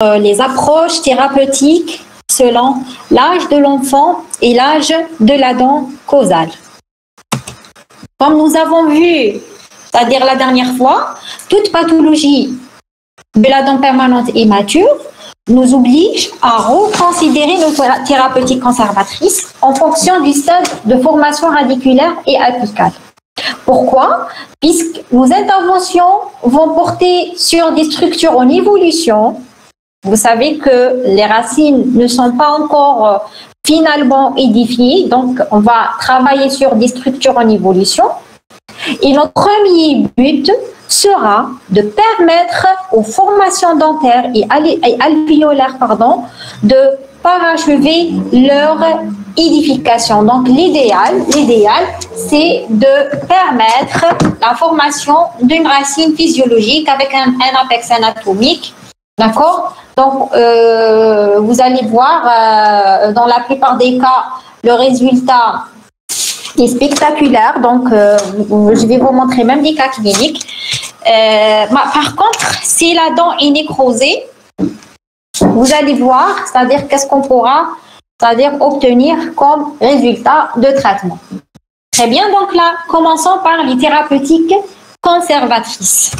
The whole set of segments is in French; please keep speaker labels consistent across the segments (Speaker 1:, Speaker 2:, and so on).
Speaker 1: les approches thérapeutiques selon l'âge de l'enfant et l'âge de la dent causale. Comme nous avons vu, c'est-à-dire la dernière fois, toute pathologie de la dent permanente et mature nous oblige à reconsidérer nos thérapeutiques conservatrices en fonction du stade de formation radiculaire et apicale. Pourquoi? Puisque nos interventions vont porter sur des structures en évolution. Vous savez que les racines ne sont pas encore finalement édifiées, donc on va travailler sur des structures en évolution. Et notre premier but sera de permettre aux formations dentaires et alvéolaires de parachever leur édification. Donc l'idéal, c'est de permettre la formation d'une racine physiologique avec un apex anatomique. D'accord? Donc, vous allez voir, dans la plupart des cas, le résultat est spectaculaire. Donc, je vais vous montrer même des cas cliniques. Par contre, si la dent est nécrosée, vous allez voir, c'est-à-dire qu'est-ce qu'on pourra, c'est-à-dire obtenir comme résultat de traitement. Très bien, donc là, commençons par les thérapeutiques conservatrices.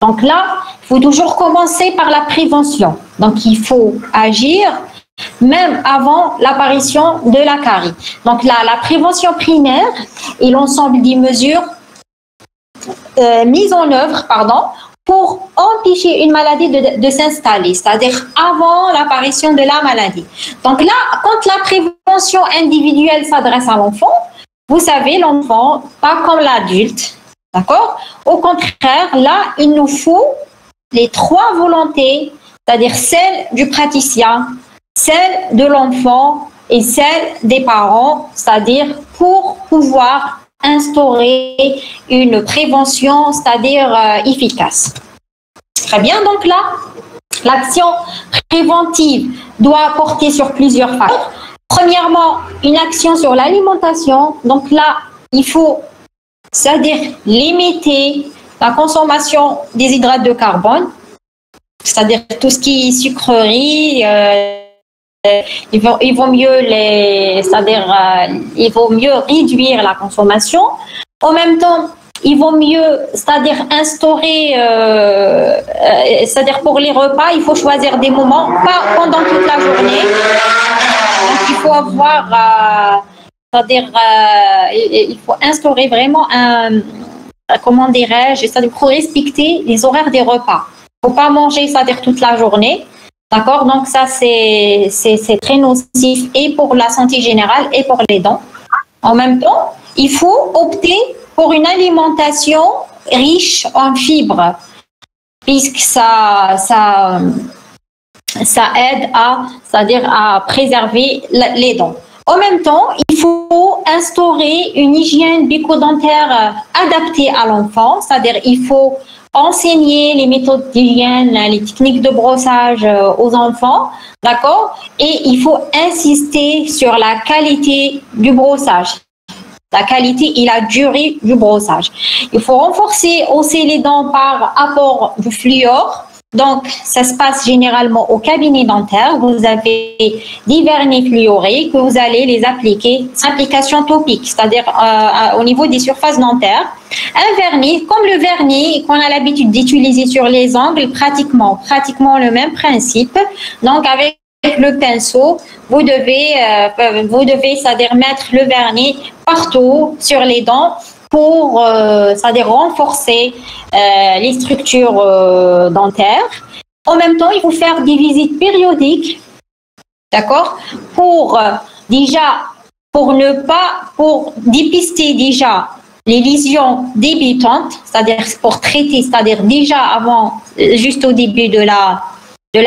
Speaker 1: Donc là, il faut toujours commencer par la prévention. Donc, il faut agir même avant l'apparition de la carie. Donc là, la prévention primaire et l'ensemble des mesures mises en œuvre, pour empêcher une maladie de s'installer, c'est-à-dire avant l'apparition de la maladie. Donc là, quand la prévention individuelle s'adresse à l'enfant, vous savez, l'enfant, pas comme l'adulte, d'accord? Au contraire, là, il nous faut les trois volontés, c'est-à-dire celle du praticien, celle de l'enfant et celle des parents, c'est-à-dire pour pouvoir instaurer une prévention, c'est-à-dire efficace. Très bien, donc là, l'action préventive doit porter sur plusieurs facteurs. Premièrement, une action sur l'alimentation. Donc là, il faut, c'est-à-dire limiter la consommation des hydrates de carbone, c'est-à-dire tout ce qui est sucrerie. Il vaut mieux il vaut mieux réduire la consommation. En même temps, il vaut mieux, c'est-à-dire instaurer, c'est-à-dire pour les repas, il faut choisir des moments, pas pendant toute la journée. Donc, il faut avoir, c'est-à-dire, il faut instaurer vraiment comment dirais-je, c'est-à-dire pour respecter les horaires des repas. Il ne faut pas manger, c'est-à-dire toute la journée. D'accord? Donc, ça, c'est très nocif et pour la santé générale et pour les dents. En même temps, il faut opter pour une alimentation riche en fibres, puisque ça aide c'est-à-dire à préserver les dents. En même temps, il faut instaurer une hygiène bucco-dentaire adaptée à l'enfant, c'est-à-dire il faut enseigner les méthodes d'hygiène, les techniques de brossage aux enfants, d'accord? Et il faut insister sur la qualité du brossage, la qualité et la durée du brossage. Il faut renforcer aussi les dents par apport du fluor. Donc, ça se passe généralement au cabinet dentaire. Vous avez des vernis fluorés que vous allez les appliquer, application topique, c'est-à-dire au niveau des surfaces dentaires. Un vernis, comme le vernis qu'on a l'habitude d'utiliser sur les ongles, pratiquement le même principe. Donc, avec le pinceau, vous devez c'est-à-dire mettre le vernis partout sur les dents pour c'est-à-dire renforcer les structures dentaires. En même temps, il faut faire des visites périodiques, d'accord, pour dépister déjà les lésions débutantes, c'est-à-dire pour traiter, c'est-à-dire déjà avant, juste au début de la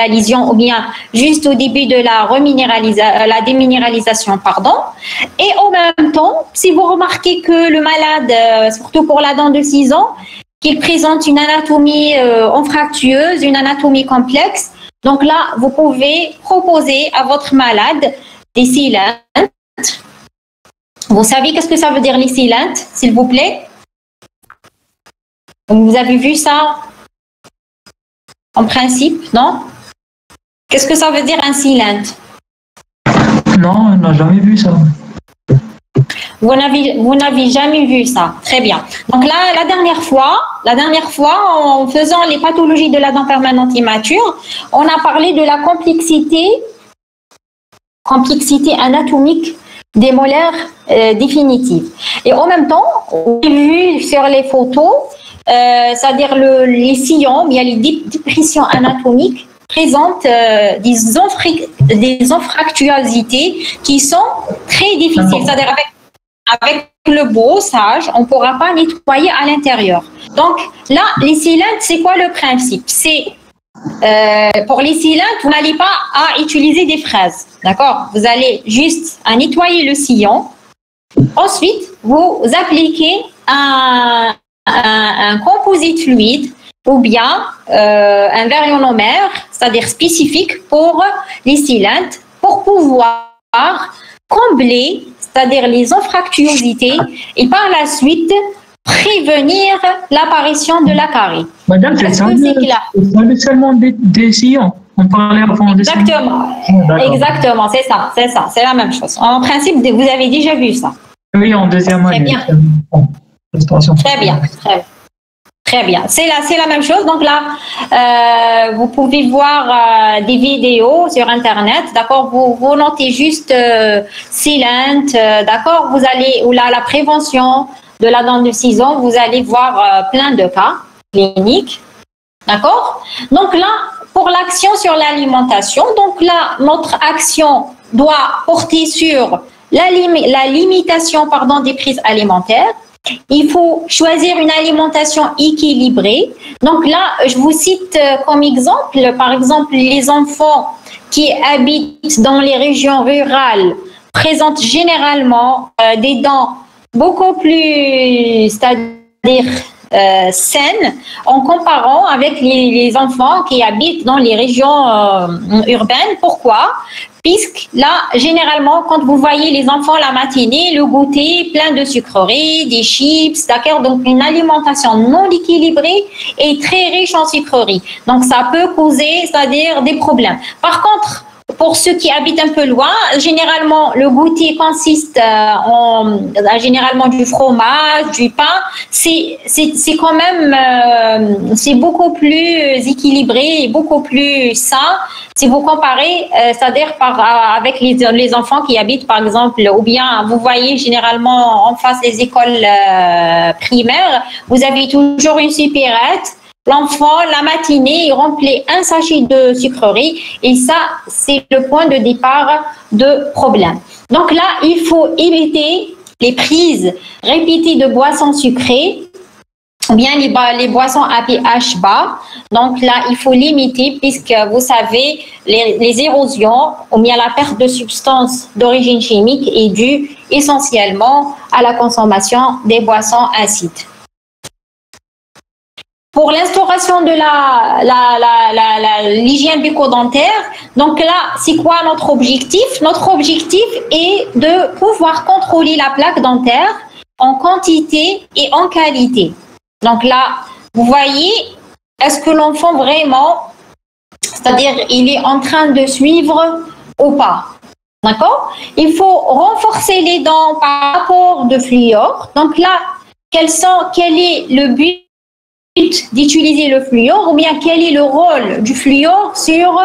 Speaker 1: lésion ou bien juste au début de la déminéralisation, pardon. Et en même temps, si vous remarquez que le malade, surtout pour la dent de 6 ans, qu'il présente une anatomie anfractueuse, une anatomie complexe, donc là, vous pouvez proposer à votre malade des cylindres. Vous savez qu'est-ce que ça veut dire les cylindres, s'il vous plaît? Vous avez vu ça en principe, non? Qu'est-ce que ça veut dire un sealant?
Speaker 2: Non, on n'a jamais vu ça.
Speaker 1: Vous n'avez jamais vu ça. Très bien. Donc là, la dernière fois, en faisant les pathologies de la dent permanente immature, on a parlé de la complexité anatomique des molaires définitives. Et en même temps, on a vu sur les photos, c'est-à-dire les sillons, il y a les dépressions anatomiques présentent des anfractuosités qui sont très difficiles. C'est-à-dire avec le brossage, on ne pourra pas nettoyer à l'intérieur. Donc là, les sealants, c'est quoi le principe? C'est pour les sealants, vous n'allez pas à utiliser des fraises, d'accord? Vous allez juste à nettoyer le sillon. Ensuite, vous appliquez un composite fluide ou bien un varionomère, c'est-à-dire spécifique pour les sealants, pour pouvoir combler, c'est-à-dire les anfractuosités, et par la suite prévenir l'apparition de la carie.
Speaker 2: Madame, c'est ça seulement des sillons. On parlait avant des sillons.
Speaker 1: Exactement, c'est ça, c'est la même chose. En principe, vous avez déjà vu ça.
Speaker 2: Oui, en deuxième année.
Speaker 1: Très bien. Très bien. C'est la même chose. Donc là, vous pouvez voir des vidéos sur Internet. D'accord. Vous notez juste sealant. D'accord. Vous allez, ou là, la prévention de la dent de scission, vous allez voir plein de cas cliniques. D'accord. Donc là, pour l'action sur l'alimentation, donc là, notre action doit porter sur la limitation des prises alimentaires. Il faut choisir une alimentation équilibrée. Donc là, je vous cite comme exemple, par exemple, les enfants qui habitent dans les régions rurales présentent généralement des dents beaucoup plus, c'est-à-dire saines, en comparant avec les enfants qui habitent dans les régions urbaines. Pourquoi? Puisque là, généralement, quand vous voyez les enfants la matinée, le goûter plein de sucreries, des chips, d'accord, donc une alimentation non équilibrée et très riche en sucreries. Donc, ça peut causer, c'est-à-dire des problèmes. Par contre, pour ceux qui habitent un peu loin, généralement, le goûter consiste généralement du fromage, du pain. C'est quand même, c'est beaucoup plus équilibré et beaucoup plus sain si vous comparez, c'est-à-dire avec les enfants qui habitent, par exemple, ou bien vous voyez généralement en face des écoles primaires, vous avez toujours une supérette. L'enfant, la matinée, il remplit un sachet de sucreries et ça, c'est le point de départ de problème. Donc là, il faut éviter les prises répétées de boissons sucrées ou bien les boissons à pH bas. Donc là, il faut limiter puisque vous savez, les érosions ou bien la perte de substances d'origine chimique est due essentiellement à la consommation des boissons acides. Pour l'instauration de l'hygiène bucco-dentaire, donc là, c'est quoi notre objectif? Notre objectif est de pouvoir contrôler la plaque dentaire en quantité et en qualité. Donc là, vous voyez, est-ce que l'enfant vraiment, c'est-à-dire il est en train de suivre ou pas? D'accord? Il faut renforcer les dents par rapport de fluor. Donc là, quel est le but d'utiliser le fluor ou bien quel est le rôle du fluor sur,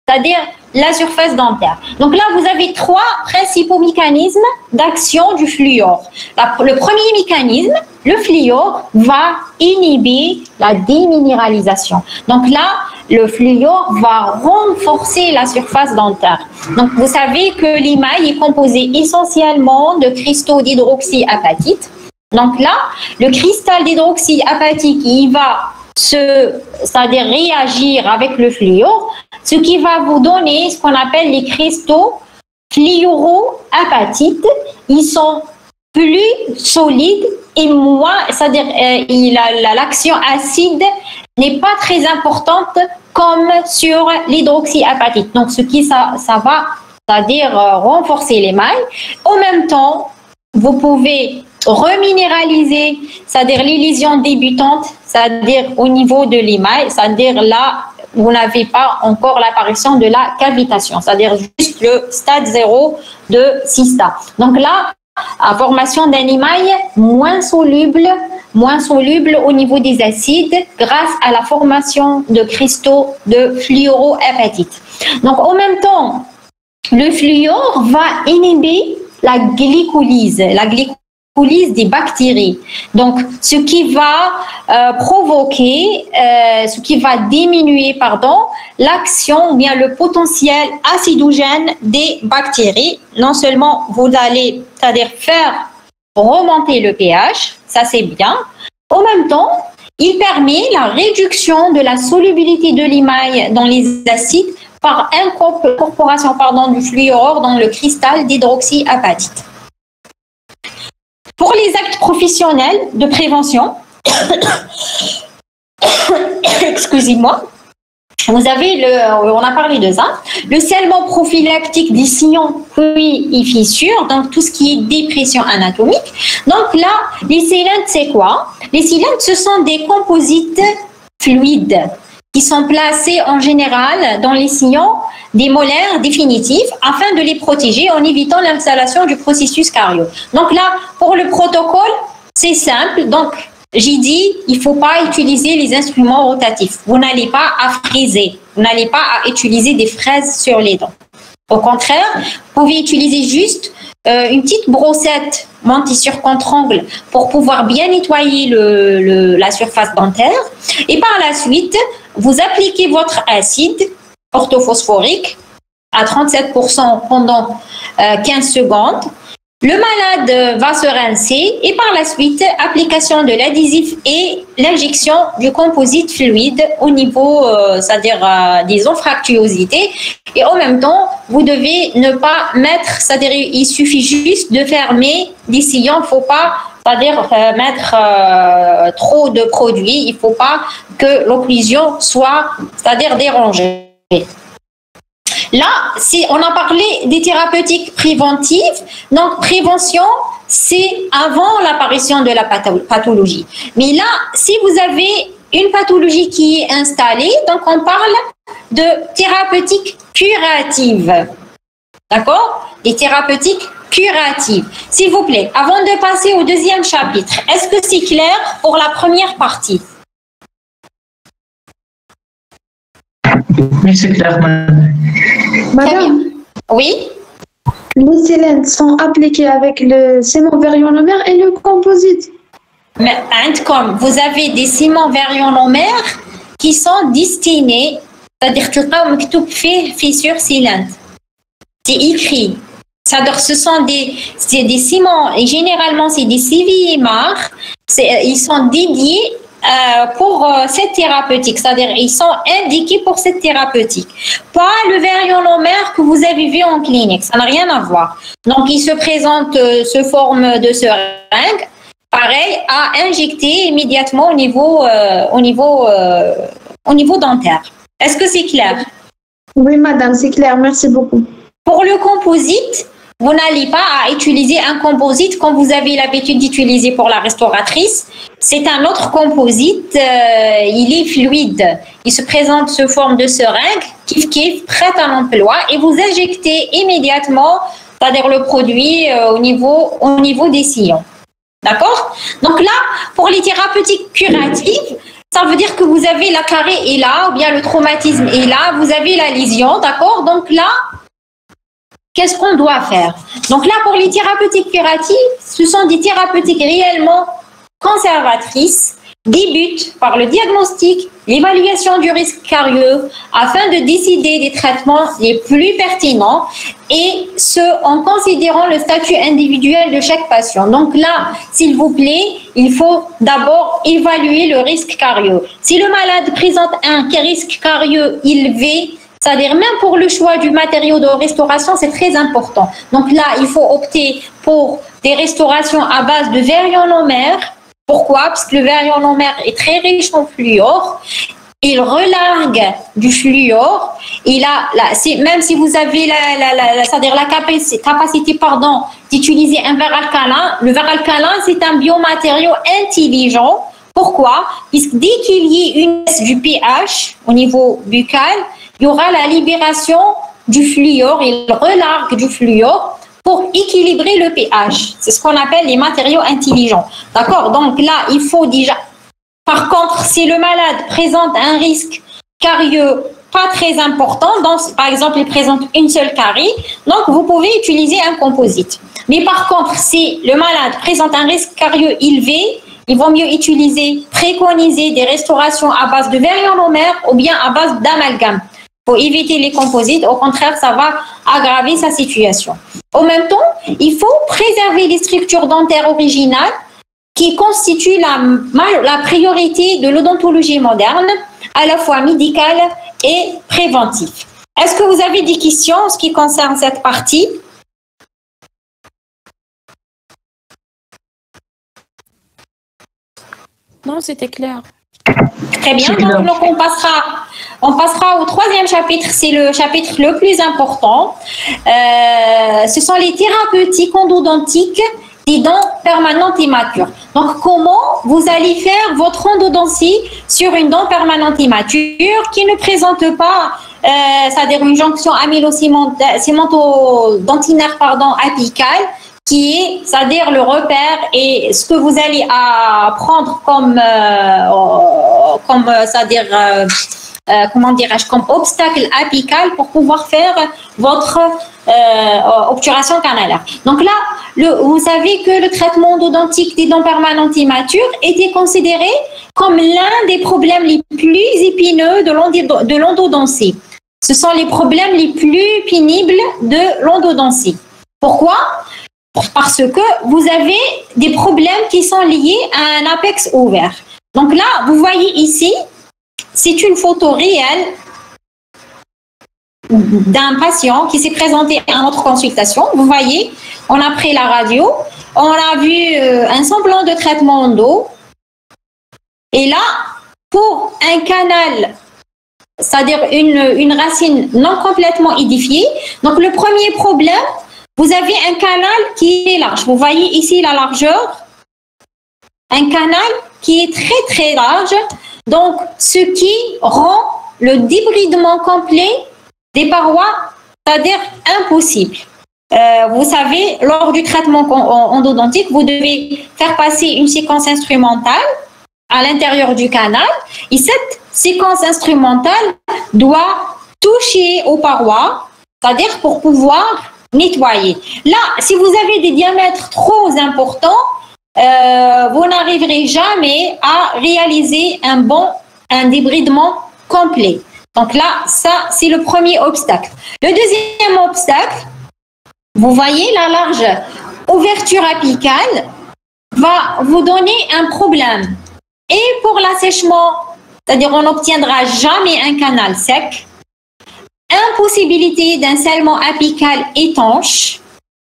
Speaker 1: c'est-à-dire la surface dentaire. Donc là, vous avez trois principaux mécanismes d'action du fluor. Le premier mécanisme, le fluor va inhiber la déminéralisation. Donc là, le fluor va renforcer la surface dentaire. Donc vous savez que l'émail est composé essentiellement de cristaux d'hydroxyapatite. Donc là, le cristal d'hydroxyapatite, il va c'est-à-dire réagir avec le fluor, ce qui va vous donner ce qu'on appelle les cristaux fluoroapatites. Ils sont plus solides et moins, c'est-à-dire l'action acide n'est pas très importante comme sur l'hydroxyapatite. Donc ce qui ça va, c'est-à-dire renforcer l'émail. En même temps, vous pouvez reminéraliser, c'est-à-dire les lésions débutantes, c'est-à-dire au niveau de l'émail, c'est-à-dire là, vous n'avez pas encore l'apparition de la cavitation, c'est-à-dire juste le stade 0 de Cysta. Donc là, la formation d'un émail moins soluble au niveau des acides grâce à la formation de cristaux de fluoroapatite. Donc en même temps, le fluor va inhiber la glycolyse des bactéries. Donc, ce qui va provoquer, ce qui va diminuer, l'action ou bien le potentiel acidogène des bactéries. Non seulement vous allez, c'est-à-dire faire remonter le pH, ça c'est bien. En même temps, il permet la réduction de la solubilité de l'émail dans les acides par incorporation du fluor dans le cristal d'hydroxyapatite. Pour les actes professionnels de prévention, excusez-moi, vous avez on a parlé de ça, le scellement prophylactique des sillons, pluies et fissures, donc tout ce qui est dépression anatomique. Donc là, les cylindres, c'est quoi? Les cylindres, ce sont des composites fluides qui sont placés en général dans les sillons des molaires définitifs afin de les protéger en évitant l'installation du processus cario. Donc là, pour le protocole, c'est simple. Donc, j'ai dit, il ne faut pas utiliser les instruments rotatifs. Vous n'allez pas à friser. Vous n'allez pas à utiliser des fraises sur les dents. Au contraire, vous pouvez utiliser juste une petite brossette montée sur contre-angle pour pouvoir bien nettoyer la surface dentaire. Et par la suite, vous appliquez votre acide orthophosphorique à 37% pendant 15 secondes. Le malade va se rincer et par la suite, application de l'adhésif et l'injection du composite fluide au niveau, c'est-à-dire des anfractuosités. Et en même temps, vous devez ne pas mettre, c'est-à-dire il suffit juste de fermer les sillons, il ne faut pas, c'est-à-dire mettre trop de produits, il ne faut pas que l'occlusion soit, c'est-à-dire dérangée. Là, on a parlé des thérapeutiques préventives. Donc, prévention, c'est avant l'apparition de la pathologie. Mais là, si vous avez une pathologie qui est installée, donc on parle de thérapeutique curative. D'accord? Des thérapeutiques curatives. S'il vous plaît, avant de passer au deuxième chapitre, est-ce que c'est clair pour la première partie?
Speaker 2: Oui, c'est clair, madame.
Speaker 3: Madame,
Speaker 1: oui.
Speaker 3: Les cylindres sont appliqués avec le ciment varionomère et le composite.
Speaker 1: Mais comme vous avez des ciments varionomères qui sont destinés, c'est-à-dire que comme fissure cylindre, c'est écrit. C'est-à-dire ce sont des ciments et généralement c'est des CVMR, ils sont dédiés pour cette thérapeutique, c'est-à-dire ils sont indiqués pour cette thérapeutique. Pas le varionomère que vous avez vu en clinique, ça n'a rien à voir. Donc il se présente sous forme de seringue, pareil, à injecter immédiatement au niveau dentaire. Est-ce que c'est clair?
Speaker 3: Oui, madame, c'est clair, merci beaucoup.
Speaker 1: Pour le composite, vous n'allez pas à utiliser un composite comme vous avez l'habitude d'utiliser pour la restauratrice. C'est un autre composite, il est fluide. Il se présente sous forme de seringue, kif, prête à l'emploi, et vous injectez immédiatement, c'est-à-dire le produit au niveau des sillons. D'accord? Donc là, pour les thérapeutiques curatives, ça veut dire que vous avez la carie est là, ou bien le traumatisme est là, vous avez la lésion, d'accord? Donc là, qu'est-ce qu'on doit faire? Donc là, pour les thérapeutiques curatives, ce sont des thérapeutiques réellement conservatrices, débutent par le diagnostic, l'évaluation du risque carieux, afin de décider des traitements les plus pertinents et ce, en considérant le statut individuel de chaque patient. Donc là, s'il vous plaît, il faut d'abord évaluer le risque carieux. Si le malade présente un risque carieux élevé, c'est-à-dire même pour le choix du matériau de restauration, c'est très important. Donc là, il faut opter pour des restaurations à base de varionomère. Pourquoi? Parce que le varionomère est très riche en fluor. Il relargue du fluor. Et là, même si vous avez c'est-à-dire la capacité d'utiliser un verre alcalin, le verre alcalin, c'est un biomatériau intelligent Pourquoi? Puisque dès qu'il y ait une baisse du pH au niveau buccal, il y aura la libération du fluor, il relargue du fluor pour équilibrer le pH. C'est ce qu'on appelle les matériaux intelligents. D'accord? Donc là, il faut déjà... Par contre, si le malade présente un risque carieux pas très important, donc, par exemple, il présente une seule carie, donc vous pouvez utiliser un composite. Mais par contre, si le malade présente un risque carieux élevé, il vaut mieux préconiser des restaurations à base de verre ionomère ou bien à base d'amalgame. Pour éviter les composites, au contraire, ça va aggraver sa situation. En même temps, il faut préserver les structures dentaires originales qui constituent la priorité de l'odontologie moderne, à la fois médicale et préventive. Est-ce que vous avez des questions en ce qui concerne cette partie?
Speaker 4: Non, c'était clair.
Speaker 1: Très bien, donc on passera au troisième chapitre, c'est le chapitre le plus important. Ce sont les thérapeutiques endodontiques des dents permanentes et matures. Donc, comment vous allez faire votre endodontie sur une dent permanente et mature qui ne présente pas, c'est-à-dire une jonction amylo-cémento-dentinaire apicale, qui est, c'est-à-dire le repère et ce que vous allez prendre comme c'est-à-dire, comment dirais-je, comme obstacle apical pour pouvoir faire votre obturation canalaire. Donc là, vous savez que le traitement endodontique des dents permanentes et matures était considéré comme l'un des problèmes les plus épineux de l'endodontie. Ce sont les problèmes les plus pénibles de l'endodontie. Pourquoi? Parce que vous avez des problèmes qui sont liés à un apex ouvert. Donc là, vous voyez ici, c'est une photo réelle d'un patient qui s'est présenté à notre consultation. Vous voyez, on a pris la radio, on a vu un semblant de traitement endo. Et là, pour un canal, c'est-à-dire une racine non complètement édifiée, donc le premier problème, vous avez un canal qui est large. Vous voyez ici la largeur, un canal qui est très très large, donc ce qui rend le débridement complet des parois, c'est-à-dire impossible. Vous savez, lors du traitement endodontique, vous devez faire passer une séquence instrumentale à l'intérieur du canal et cette séquence instrumentale doit toucher aux parois, c'est-à-dire pour pouvoir nettoyer. Là, si vous avez des diamètres trop importants, vous n'arriverez jamais à réaliser un débridement complet. Donc là, ça, c'est le premier obstacle. Le deuxième obstacle, vous voyez, la large ouverture apicale va vous donner un problème. Et pour l'assèchement, c'est-à-dire on n'obtiendra jamais un canal sec, impossibilité d'un scellement apical étanche.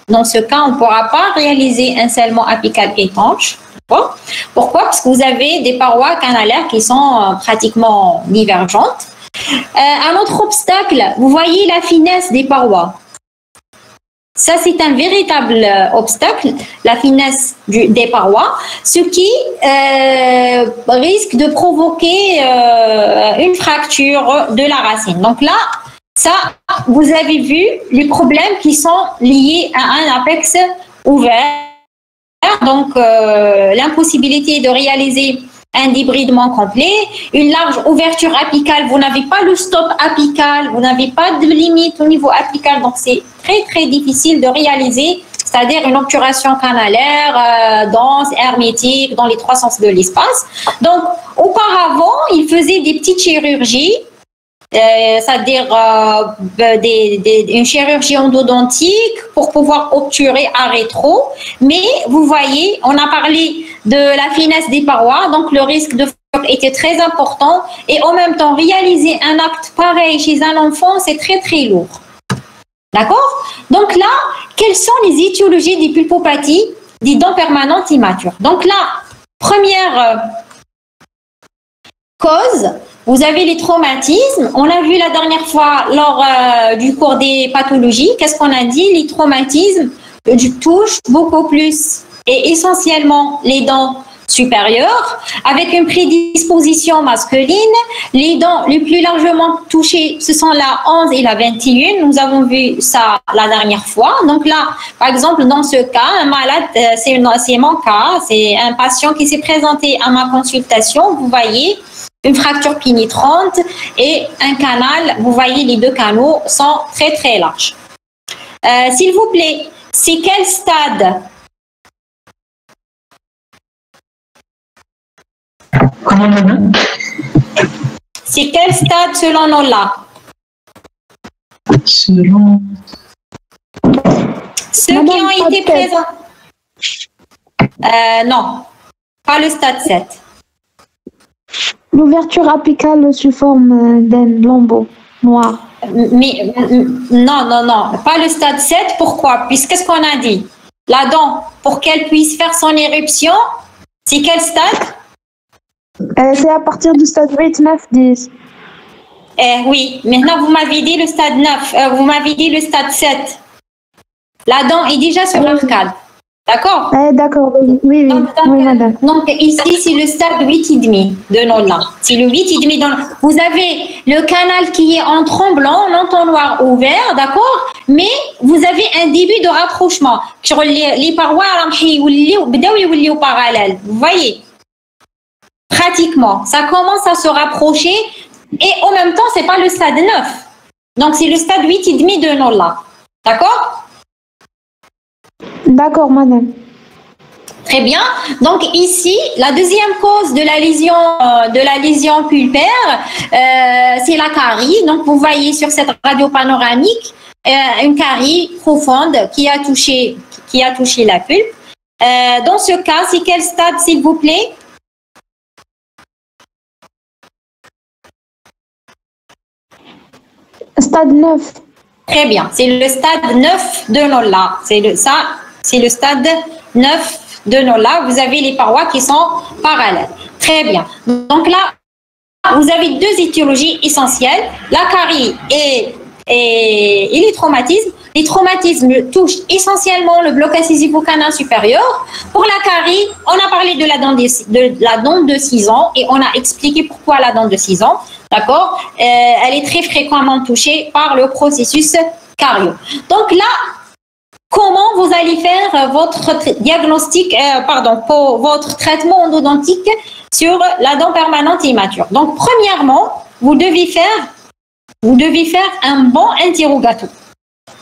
Speaker 1: Dans ce cas, on ne pourra pas réaliser un scellement apical étanche. Pourquoi? Parce que vous avez des parois canalaires qui sont pratiquement divergentes. Un autre obstacle, vous voyez la finesse des parois. Ça, c'est un véritable obstacle, la finesse des parois, ce qui risque de provoquer une fracture de la racine. Donc là, ça, vous avez vu les problèmes qui sont liés à un apex ouvert. Donc, l'impossibilité de réaliser un débridement complet, une large ouverture apicale, vous n'avez pas le stop apical, vous n'avez pas de limite au niveau apical, donc c'est très très difficile de réaliser, c'est-à-dire une obturation canalaire dense, hermétique, dans les trois sens de l'espace. Donc, auparavant, ils faisaient des petites chirurgies, c'est-à-dire une chirurgie endodontique pour pouvoir obturer à rétro. Mais vous voyez, on a parlé de la finesse des parois, donc le risque de fracture était très important. Et en même temps, réaliser un acte pareil chez un enfant, c'est très très lourd. D'accord? Donc là, quelles sont les étiologies des pulpopathies des dents permanentes immatures? Donc là, première cause, vous avez les traumatismes. On a vu la dernière fois lors du cours des pathologies, qu'est-ce qu'on a dit? Les traumatismes touchent beaucoup plus et essentiellement les dents supérieure, avec une prédisposition masculine. Les dents les plus largement touchées, ce sont la 11 et la 21. Nous avons vu ça la dernière fois. Donc là, par exemple, dans ce cas, un malade, c'est mon cas, c'est un patient qui s'est présenté à ma consultation. Vous voyez, une fracture pénétrante et un canal. Vous voyez, les deux canaux sont très, très larges. S'il vous plaît, c'est quel stade?
Speaker 2: Comment, madame?
Speaker 1: C'est quel stade selon Nolla?
Speaker 2: Selon...
Speaker 1: Ceux qui ont été présents. Non, pas le stade 7.
Speaker 3: L'ouverture apicale sous forme d'un lambeau noir.
Speaker 1: Mais non, pas le stade 7. Pourquoi? Puisque qu'est-ce qu'on a dit? La dent, pour qu'elle puisse faire son éruption, c'est quel stade?
Speaker 3: C'est à partir du stade 8, 9, 10.
Speaker 1: Oui, maintenant vous m'avez dit le stade 9, vous m'avez dit le stade 7. La dent est déjà sur l'arcade. D'accord?
Speaker 3: D'accord, oui, madame.
Speaker 1: Donc ici, c'est le stade 8,5 de Nolla. C'est le 8,5 dans... Vous avez le canal qui est en tremblant, l'entonnoir ouvert, d'accord? Mais vous avez un début de rapprochement. Les parois parallèles. Vous voyez? Pratiquement. Ça commence à se rapprocher et en même temps, c'est pas le stade 9. Donc, c'est le stade 8,5 de Nolla. D'accord?
Speaker 3: D'accord, madame.
Speaker 1: Très bien. Donc ici, la deuxième cause de la lésion pulpaire, c'est la carie. Donc vous voyez sur cette radio panoramique une carie profonde qui a touché la pulpe. Dans ce cas, c'est quel stade, s'il vous plaît?
Speaker 3: Stade 9.
Speaker 1: Très bien. C'est le stade 9 de Nolla. C'est le stade 9 de Nolla. Vous avez les parois qui sont parallèles. Très bien. Donc là, vous avez deux étiologies essentielles, la carie et les traumatismes. Les traumatismes touchent essentiellement le bloc incisif-canal supérieur. Pour la carie, on a parlé de la dent de 6 ans et on a expliqué pourquoi la dent de 6 ans. D'accord? Elle est très fréquemment touchée par le processus cario. Donc là, comment vous allez faire votre diagnostic, pour votre traitement endodontique sur la dent permanente immature? Donc, premièrement, vous devez faire un bon interrogatoire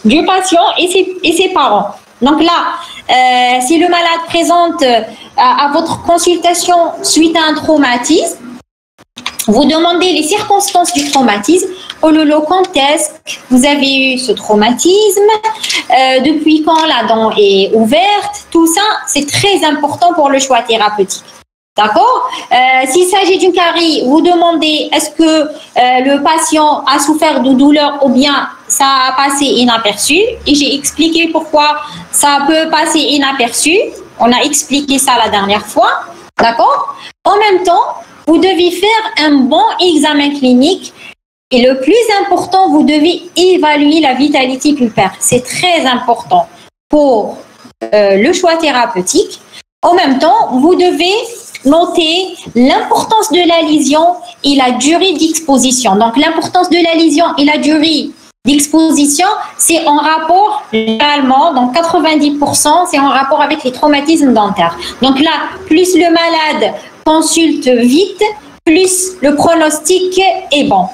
Speaker 1: du patient et ses parents. Donc là, si le malade présente à votre consultation suite à un traumatisme, vous demandez les circonstances du traumatisme. Quand est-ce que vous avez eu ce traumatisme? Depuis quand la dent est ouverte? Tout ça, c'est très important pour le choix thérapeutique. D'accord? S'il s'agit d'une carie, vous demandez est-ce que le patient a souffert de douleur ou bien ça a passé inaperçu. Et j'ai expliqué pourquoi ça peut passer inaperçu. On a expliqué ça la dernière fois. D'accord? En même temps, vous devez faire un bon examen clinique et le plus important, vous devez évaluer la vitalité pulpaire. C'est très important pour le choix thérapeutique. En même temps, vous devez noter l'importance de la lésion et la durée d'exposition. Donc, l'importance de la lésion et la durée d'exposition, c'est en rapport généralement, donc 90%, c'est en rapport avec les traumatismes dentaires. Donc là, plus le malade consulte vite, plus le pronostic est bon.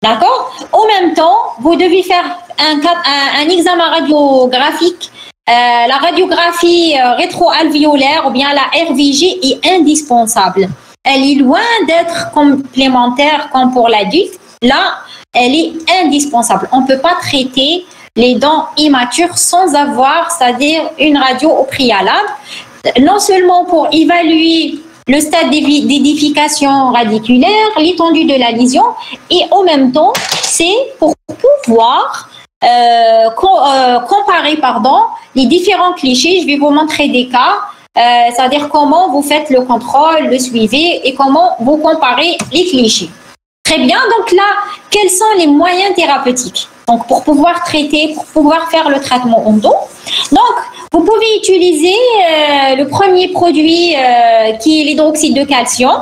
Speaker 1: D'accord? En même temps, vous devez faire un examen radiographique. La radiographie rétroalvéolaire ou bien la RVG est indispensable. Elle est loin d'être complémentaire comme pour l'adulte. Là, elle est indispensable. On ne peut pas traiter les dents immatures sans avoir, c'est-à-dire une radio au préalable. Non seulement pour évaluer le stade d'édification radiculaire, l'étendue de la lésion, et en même temps, c'est pour pouvoir comparer les différents clichés. Je vais vous montrer des cas, c'est-à-dire comment vous faites le contrôle, le suivi et comment vous comparez les clichés. Très bien, donc là, quels sont les moyens thérapeutiques? Donc, pour pouvoir traiter, pour pouvoir faire le traitement endo. Donc, vous pouvez utiliser le premier produit qui est l'hydroxyde de calcium.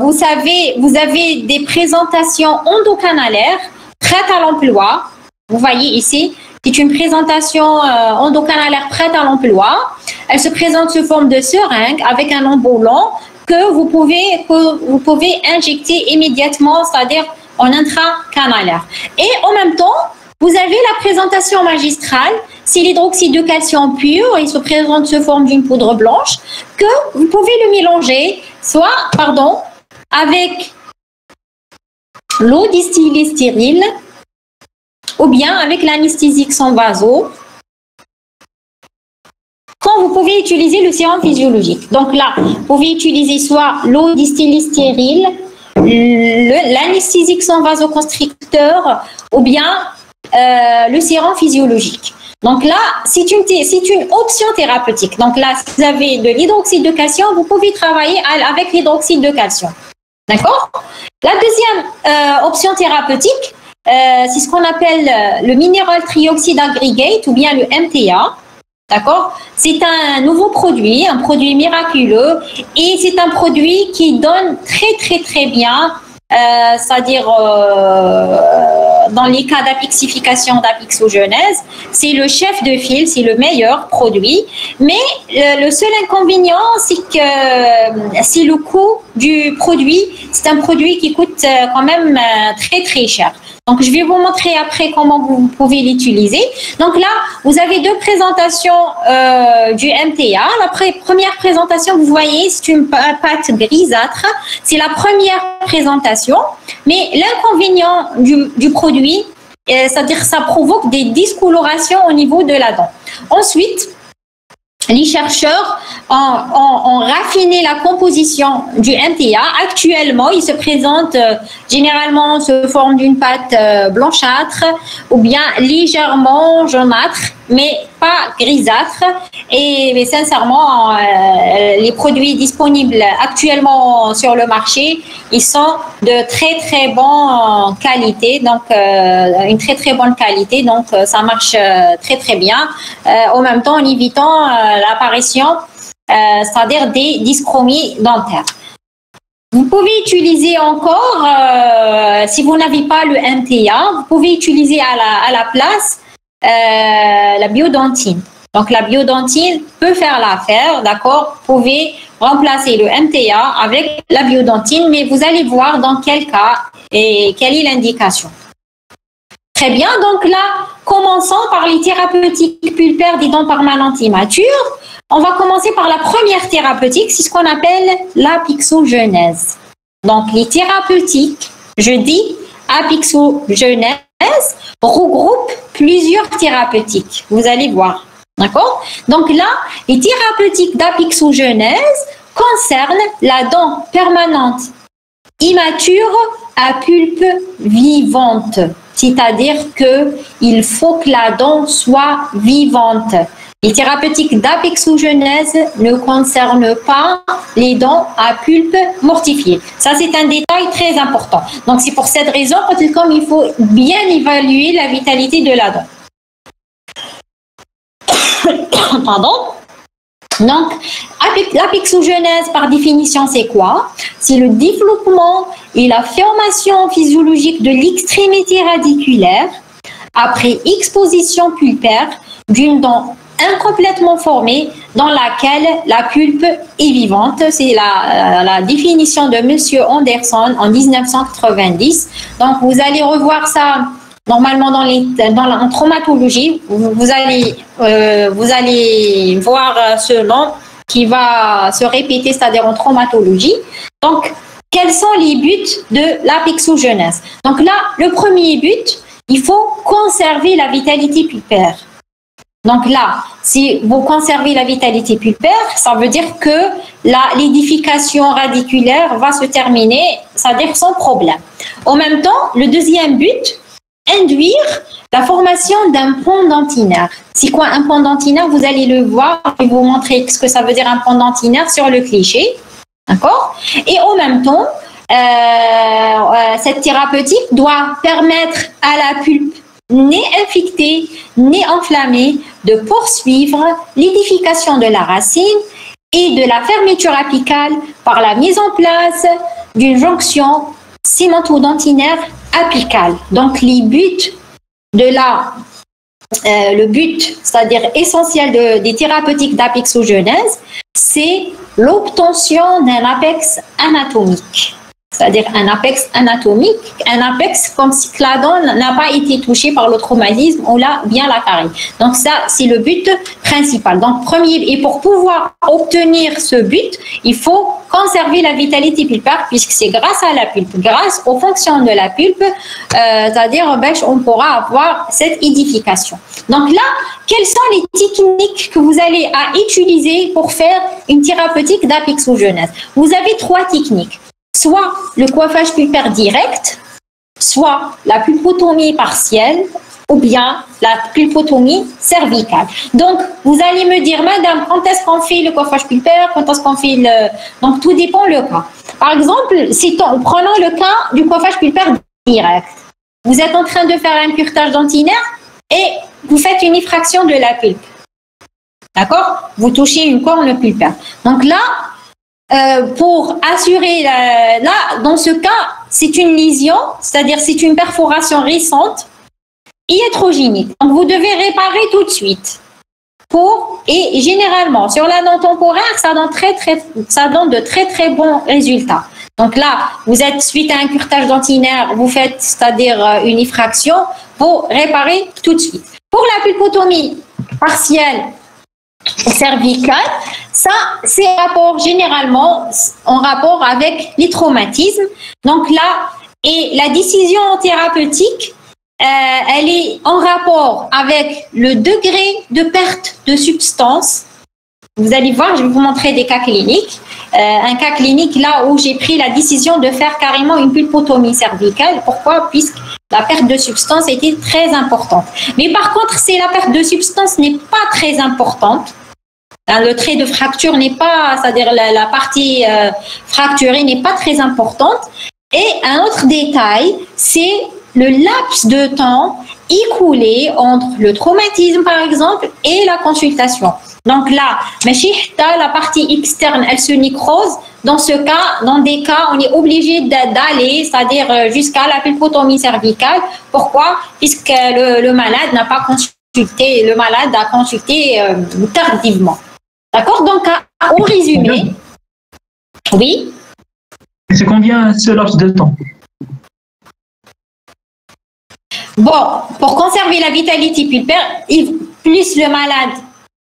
Speaker 1: Vous savez, vous avez des présentations endocanalaires prêtes à l'emploi. Vous voyez ici, c'est une présentation endocanalaire prête à l'emploi. Elle se présente sous forme de seringue avec un embolant que vous pouvez injecter immédiatement, c'est-à-dire en intracanalaire. Et en même temps, vous avez la présentation magistrale, c'est l'hydroxyde de calcium pur, il se présente sous forme d'une poudre blanche, que vous pouvez le mélanger, avec l'eau distillée stérile, ou bien avec l'anesthésique sans vaso, quand vous pouvez utiliser le sérum physiologique. Donc là, vous pouvez utiliser soit l'eau distillée stérile, l'anesthésique sans vasoconstricteur, ou bien le sérum physiologique. Donc là, c'est une option thérapeutique. Donc là, si vous avez de l'hydroxyde de calcium, vous pouvez travailler avec l'hydroxyde de calcium. D'accord? La deuxième option thérapeutique, c'est ce qu'on appelle le mineral trioxide aggregate ou bien le MTA. D'accord? C'est un nouveau produit, un produit miraculeux et c'est un produit qui donne très bien, c'est-à-dire dans les cas d'apixification, d'apixogenèse, c'est le chef de file, c'est le meilleur produit. Mais le seul inconvénient, c'est que c'est le coût du produit. C'est un produit qui coûte quand même très cher. Donc, je vais vous montrer après comment vous pouvez l'utiliser. Donc là, vous avez deux présentations du MTA. La première présentation, vous voyez, c'est une pâte grisâtre. C'est la première présentation. Mais l'inconvénient du produit, c'est-à-dire ça provoque des discolorations au niveau de la dent. Ensuite, les chercheurs ont raffiné la composition du MTA. Actuellement, il se présente généralement sous forme d'une pâte blanchâtre ou bien légèrement jaunâtre, mais pas grisâtre. Mais sincèrement, les produits disponibles actuellement sur le marché, ils sont de très bonne qualité, donc une très bonne qualité, donc ça marche très bien. En même temps, en évitant l'apparition, c'est-à-dire des dyschromies dentaires. Vous pouvez utiliser encore, si vous n'avez pas le MTA, vous pouvez utiliser à la place la biodontine. Donc la biodontine peut faire l'affaire, d'accord? Vous pouvez remplacer le MTA avec la biodontine, mais vous allez voir dans quel cas et quelle est l'indication. Très bien, donc là, commençons par les thérapeutiques pulpaires des dents permanentes immatures. On va commencer par la première thérapeutique, c'est ce qu'on appelle l'apixogenèse. Donc les thérapeutiques, je dis apixogenèse, regroupent plusieurs thérapeutiques. Vous allez voir. D'accord? Donc là, les thérapeutiques d'apixogenèse concernent la dent permanente immature à pulpe vivante. C'est-à-dire qu'il faut que la dent soit vivante. Les thérapeutiques d'apixogenèse ne concernent pas les dents à pulpe mortifiée. Ça, c'est un détail très important. Donc, c'est pour cette raison qu'il faut bien évaluer la vitalité de la dent. Pardon. Donc, l'apixogenèse, par définition, c'est quoi? C'est le développement et la formation physiologique de l'extrémité radiculaire après exposition pulpaire d'une dent incomplètement formée dans laquelle la pulpe est vivante. C'est la définition de M. Anderson en 1990. Donc, vous allez revoir ça normalement en traumatologie. Vous allez voir ce nom qui va se répéter, c'est-à-dire en traumatologie. Donc, quels sont les buts de l'apixogenèse? Donc là, le premier but, il faut conserver la vitalité pulpaire. Donc là, si vous conservez la vitalité pulpaire, ça veut dire que l'édification radiculaire va se terminer, c'est-à-dire sans problème. En même temps, le deuxième but, induire la formation d'un pont dentinaire. C'est quoi un pont dentinaire? Vous allez le voir, je vais vous montrer ce que ça veut dire un pont dentinaire sur le cliché. D'accord? Et en même temps, cette thérapeutique doit permettre à la pulpe ni infectée, ni enflammée, de poursuivre l'édification de la racine et de la fermeture apicale par la mise en place d'une jonction cémentodentinaire apicale. Donc, les buts le but, c'est-à-dire essentiel des thérapeutiques d'apexogenèse, c'est l'obtention d'un apex anatomique. C'est-à-dire un apex anatomique, un apex comme si la dent n'a pas été touchée par le traumatisme ou là bien la carie. Donc ça, c'est le but principal. Donc et pour pouvoir obtenir ce but, il faut conserver la vitalité pulpaire puisque c'est grâce à la pulpe, grâce aux fonctions de la pulpe, c'est-à-dire on pourra avoir cette édification. Donc là, quelles sont les techniques que vous allez à utiliser pour faire une thérapeutique d'apexogenèse? Vous avez 3 techniques. Soit le coiffage pulpaire direct, soit la pulpotomie partielle, ou bien la pulpotomie cervicale. Donc, vous allez me dire, madame, quand est-ce qu'on fait le coiffage pulpaire, quand est-ce qu'on fait le... Donc, tout dépend le cas. Par exemple, prenons le cas du coiffage pulpaire direct. Vous êtes en train de faire un curetage dentinaire et vous faites une effraction de la pulpe. D'accord? Vous touchez une corne pulpaire. Donc là, pour assurer, dans ce cas, c'est une lésion, c'est-à-dire c'est une perforation récente iatrogénique. Donc, vous devez réparer tout de suite. Et généralement, sur la dent temporaire, ça donne de très, très bons résultats. Donc là, vous êtes suite à un curetage dentinaire, vous faites, c'est-à-dire une effraction, pour réparer tout de suite. Pour la pulpotomie partielle cervicale, ça, c'est généralement en rapport avec les traumatismes. Donc là, et la décision thérapeutique, elle est en rapport avec le degré de perte de substance. Vous allez voir, je vais vous montrer des cas cliniques. Un cas clinique là où j'ai pris la décision de faire carrément une pulpotomie cervicale. Pourquoi? Puisque la perte de substance était très importante. Mais par contre, si la perte de substance n'est pas très importante, le trait de fracture n'est pas, c'est-à-dire la partie fracturée n'est pas très importante. Et un autre détail, c'est le laps de temps écoulé entre le traumatisme, par exemple, et la consultation. Donc là, la partie externe, elle se nécrose. Dans des cas, on est obligé d'aller, c'est-à-dire jusqu'à la pulpotomie cervicale. Pourquoi? Puisque le malade n'a pas consulté, le malade a consulté tardivement. D'accord? Donc, au résumé, oui.
Speaker 2: C'est combien ce laps de temps?
Speaker 1: Bon, pour conserver la vitalité pulpaire, plus le malade,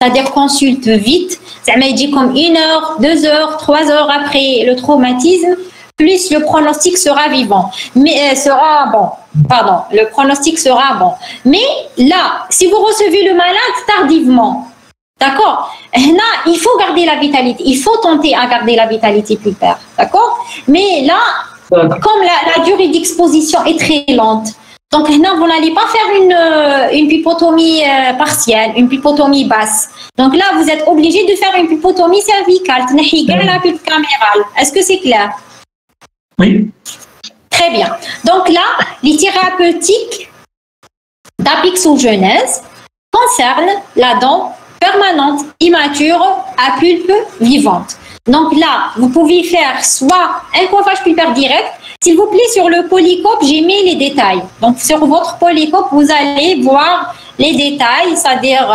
Speaker 1: c'est-à-dire consulte vite, ça m'a dit comme 1 heure, 2 heures, 3 heures après le traumatisme, plus le pronostic sera vivant. Mais le pronostic sera bon. Mais là, si vous recevez le malade tardivement, d'accord, là, il faut garder la vitalité, il faut tenter à garder la vitalité pulpaire, d'accord? Mais là, comme la durée d'exposition est très lente, donc là, vous n'allez pas faire une pulpotomie partielle, une pulpotomie basse. Donc là, vous êtes obligé de faire une pulpotomie cervicale, la pulpe camérale. Est-ce que c'est clair?
Speaker 2: Oui.
Speaker 1: Très bien. Donc là, les thérapeutiques d'apexogenèse concernent la dent permanente immature à pulpe vivante. Donc là, vous pouvez faire soit un coiffage pulpaire direct. S'il vous plaît, sur le polycope, j'ai mis les détails. Donc, sur votre polycope, vous allez voir les détails, c'est-à-dire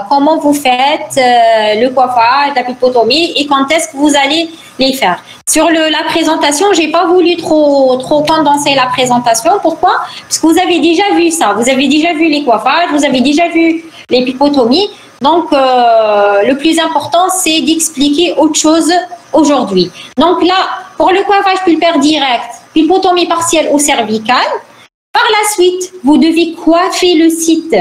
Speaker 1: comment vous faites le coiffage, la pulpotomie et quand est-ce que vous allez les faire. Sur la présentation, j'ai pas voulu trop condenser la présentation. Pourquoi? Parce que vous avez déjà vu ça. Vous avez déjà vu les coiffages, vous avez déjà vu les pulpotomies. Donc, le plus important, c'est d'expliquer autre chose aujourd'hui. Donc là, pour le coiffage pulpaire direct, pulpotomie partielle ou cervicale, par la suite, vous devez coiffer le site.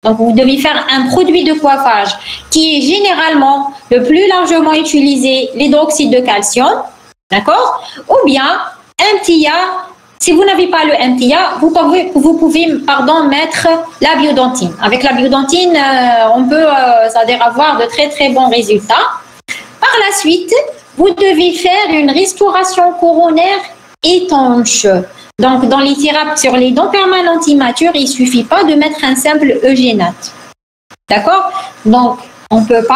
Speaker 1: Donc, vous devez faire un produit de coiffage qui est généralement le plus largement utilisé, l'hydroxyde de calcium, d'accord? Ou bien MTIA. Si vous n'avez pas le MTIA, vous pouvez mettre la biodontine. Avec la biodontine, on peut c'est-à-dire avoir de très très bons résultats. Par la suite, vous devez faire une restauration coronaire étanche. Donc, dans les thérapies sur les dents permanentes immatures, il ne suffit pas de mettre un simple eugénate. D'accord? Donc, on ne peut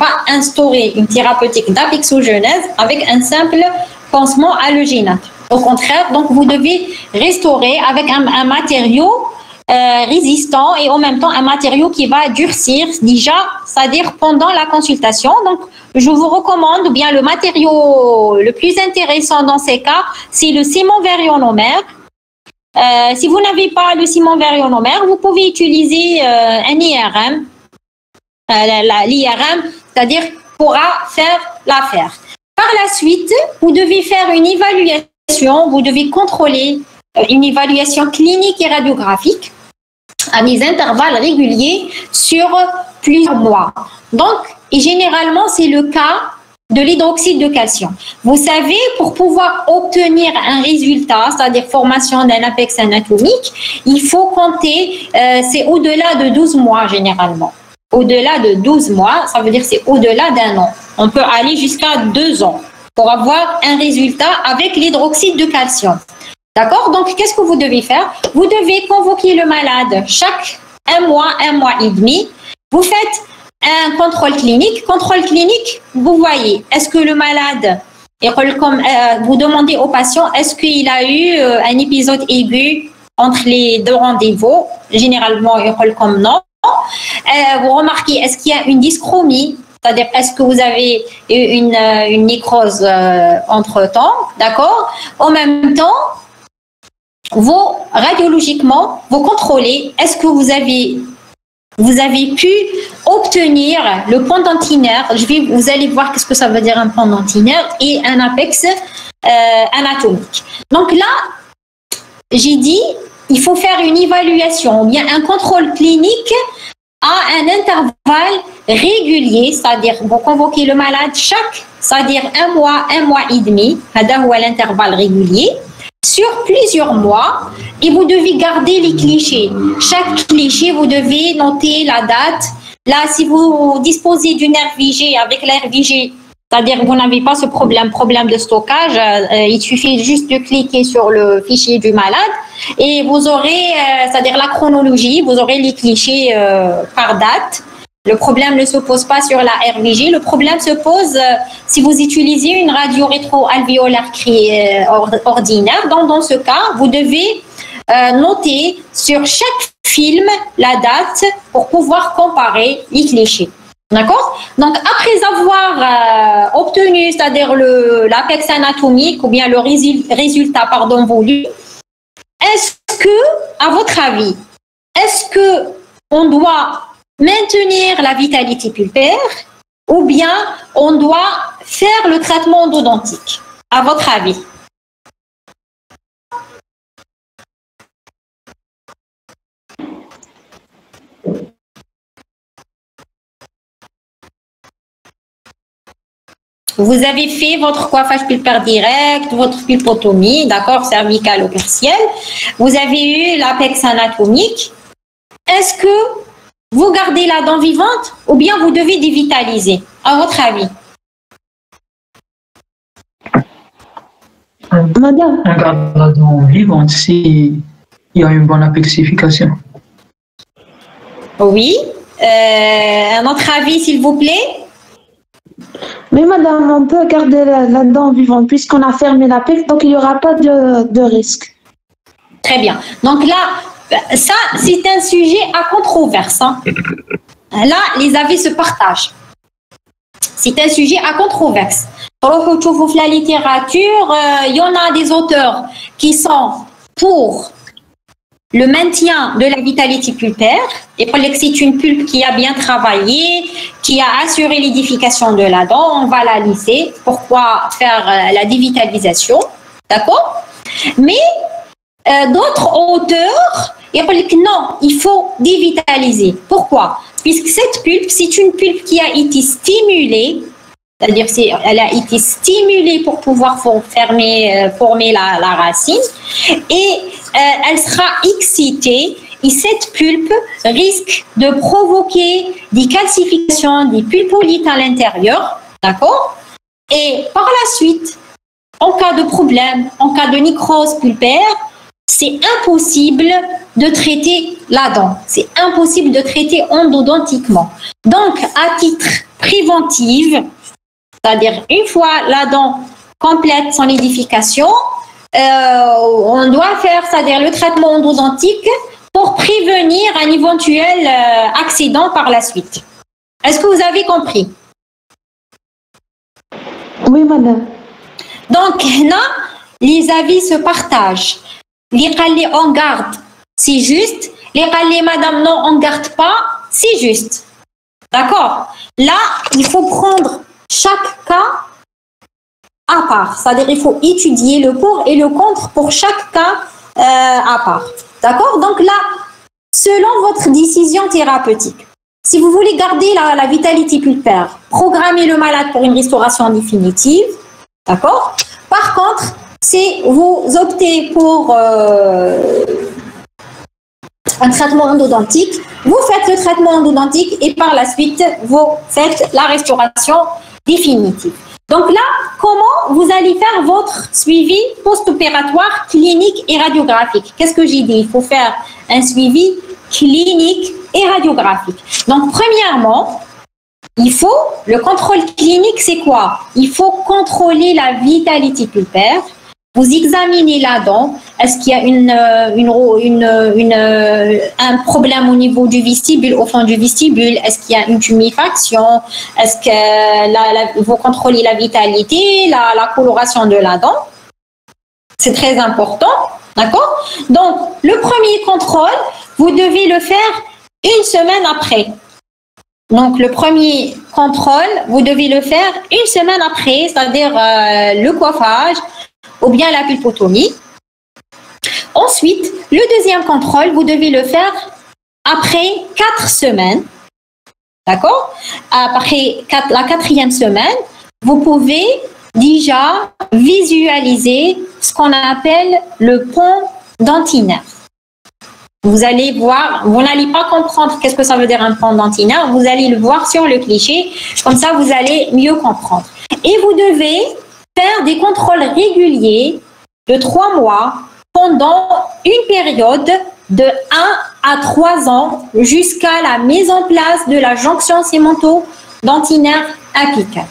Speaker 1: pas instaurer une thérapeutique d'apexogenèse avec un simple pansement halogénate. Au contraire, donc vous devez restaurer avec un matériau résistant et en même temps un matériau qui va durcir déjà, c'est-à-dire pendant la consultation. Donc, je vous recommande, ou bien le matériau le plus intéressant dans ces cas, c'est le ciment varionomère. Si vous n'avez pas le ciment varionomère, vous pouvez utiliser un IRM. L'IRM, c'est-à-dire pourra faire l'affaire. Par la suite, vous devez faire une évaluation, vous devez contrôler une évaluation clinique et radiographique à des intervalles réguliers sur plusieurs mois. Donc, et généralement, c'est le cas de l'hydroxyde de calcium. Vous savez, pour pouvoir obtenir un résultat, c'est-à-dire formation d'un apex anatomique, il faut compter, c'est au-delà de 12 mois généralement. Au-delà de 12 mois, ça veut dire c'est au-delà d'un an. On peut aller jusqu'à 2 ans pour avoir un résultat avec l'hydroxyde de calcium. D'accord? Donc, qu'est-ce que vous devez faire? Vous devez convoquer le malade chaque un mois et demi. Vous faites un contrôle clinique. Contrôle clinique, vous voyez, est-ce que le malade, vous demandez au patient, est-ce qu'il a eu un épisode aigu entre les deux rendez-vous? Généralement, il rôle comme non. Vous remarquez, est-ce qu'il y a une dyschromie? C'est-à-dire, est-ce que vous avez une nécrose entre-temps? D'accord? En même temps, radiologiquement, vous contrôlez, est-ce que vous avez pu obtenir le pendantinaire? Vous allez voir qu'est-ce que ça veut dire un pendantinaire et un apex anatomique. Donc là, j'ai dit, il faut faire une évaluation, ou bien un contrôle clinique à un intervalle régulier, c'est-à-dire vous convoquez le malade c'est-à-dire un mois et demi, ou à l'intervalle régulier, sur plusieurs mois, et vous devez garder les clichés. Chaque cliché, vous devez noter la date. Là, si vous disposez d'une RVG, avec la RVG, c'est-à-dire que vous n'avez pas ce problème de stockage, il suffit juste de cliquer sur le fichier du malade et vous aurez, c'est-à-dire la chronologie, vous aurez les clichés par date. Le problème ne se pose pas sur la RVG, le problème se pose si vous utilisez une radio rétro-alvéolaire ordinaire. Dans ce cas, vous devez noter sur chaque film la date pour pouvoir comparer les clichés. D'accord? Donc, après avoir obtenu, c'est-à-dire l'apex anatomique ou bien le résultat voulu, est-ce que, à votre avis, est-ce que on doit maintenir la vitalité pulpaire ou bien on doit faire le traitement endodontique? À votre avis? Vous avez fait votre coiffage pulpaire direct, votre pulpotomie, d'accord, cervicale ou persienne. Vous avez eu l'apex anatomique. Est-ce que vous gardez la dent vivante ou bien vous devez dévitaliser, à votre avis?
Speaker 2: Madame, on garde la dent vivante s'il y a une bonne apexification.
Speaker 1: Oui. Un autre avis, s'il vous plaît?
Speaker 3: Mais madame, on peut garder la dent vivante puisqu'on a fermé l'apex, donc il n'y aura pas de risque.
Speaker 1: Très bien. Donc là, ça, c'est un sujet à controverse. Hein. Là, les avis se partagent. C'est un sujet à controverse. Dans la littérature, il y en a des auteurs qui sont pour le maintien de la vitalité pulpaire, et pour que c'est une pulpe qui a bien travaillé, qui a assuré l'édification de la dent, on va la lisser. Pourquoi faire la dévitalisation? D'accord? Mais d'autres auteurs, ils disent que non, il faut dévitaliser. Pourquoi? Puisque cette pulpe, c'est une pulpe qui a été stimulée, c'est-à-dire elle a été stimulée pour pouvoir former la racine, et elle sera excitée, et cette pulpe risque de provoquer des calcifications, des pulpolites à l'intérieur, d'accord? Et par la suite, en cas de problème, en cas de nécrose pulpaire, c'est impossible de traiter la dent. C'est impossible de traiter endodontiquement. Donc, à titre préventif, c'est-à-dire une fois la dent complète son édification, on doit faire, c'est-à-dire le traitement endodontique pour prévenir un éventuel accident par la suite. Est-ce que vous avez compris?
Speaker 3: Oui, madame.
Speaker 1: Donc, là, les avis se partagent. Les calés on garde, c'est juste. Les calés, madame, non, on garde pas, c'est juste. D'accord? Là, il faut prendre chaque cas à part. C'est-à-dire, il faut étudier le pour et le contre pour chaque cas à part. D'accord? Donc là, selon votre décision thérapeutique, si vous voulez garder la vitalité pulpaire, programmez le malade pour une restauration définitive. D'accord? Par contre, si vous optez pour un traitement endodontique, vous faites le traitement endodontique et par la suite, vous faites la restauration définitive. Donc là, comment vous allez faire votre suivi post-opératoire clinique et radiographique? Qu'est-ce que j'ai dit? Il faut faire un suivi clinique et radiographique. Donc, premièrement, il faut, le contrôle clinique, c'est quoi? Il faut contrôler la vitalité pulpaire. Vous examinez la dent. Est-ce qu'il y a un problème au niveau du vestibule, au fond du vestibule? Est-ce qu'il y a une tuméfaction? Est-ce que vous contrôlez la vitalité, la coloration de la dent? C'est très important. D'accord? Donc, le premier contrôle, vous devez le faire une semaine après. Donc, le premier contrôle, vous devez le faire une semaine après, c'est-à-dire le coiffage ou bien la pulpotomie. Ensuite, le deuxième contrôle, vous devez le faire après 4 semaines. D'accord? Après la 4e semaine, vous pouvez déjà visualiser ce qu'on appelle le pont dentinaire. Vous allez voir, vous n'allez pas comprendre qu'est-ce que ça veut dire un pont dentinaire, vous allez le voir sur le cliché, comme ça vous allez mieux comprendre. Et vous devez faire des contrôles réguliers de 3 mois pendant une période de 1 à 3 ans jusqu'à la mise en place de la jonction cémento-dentinaire apicale.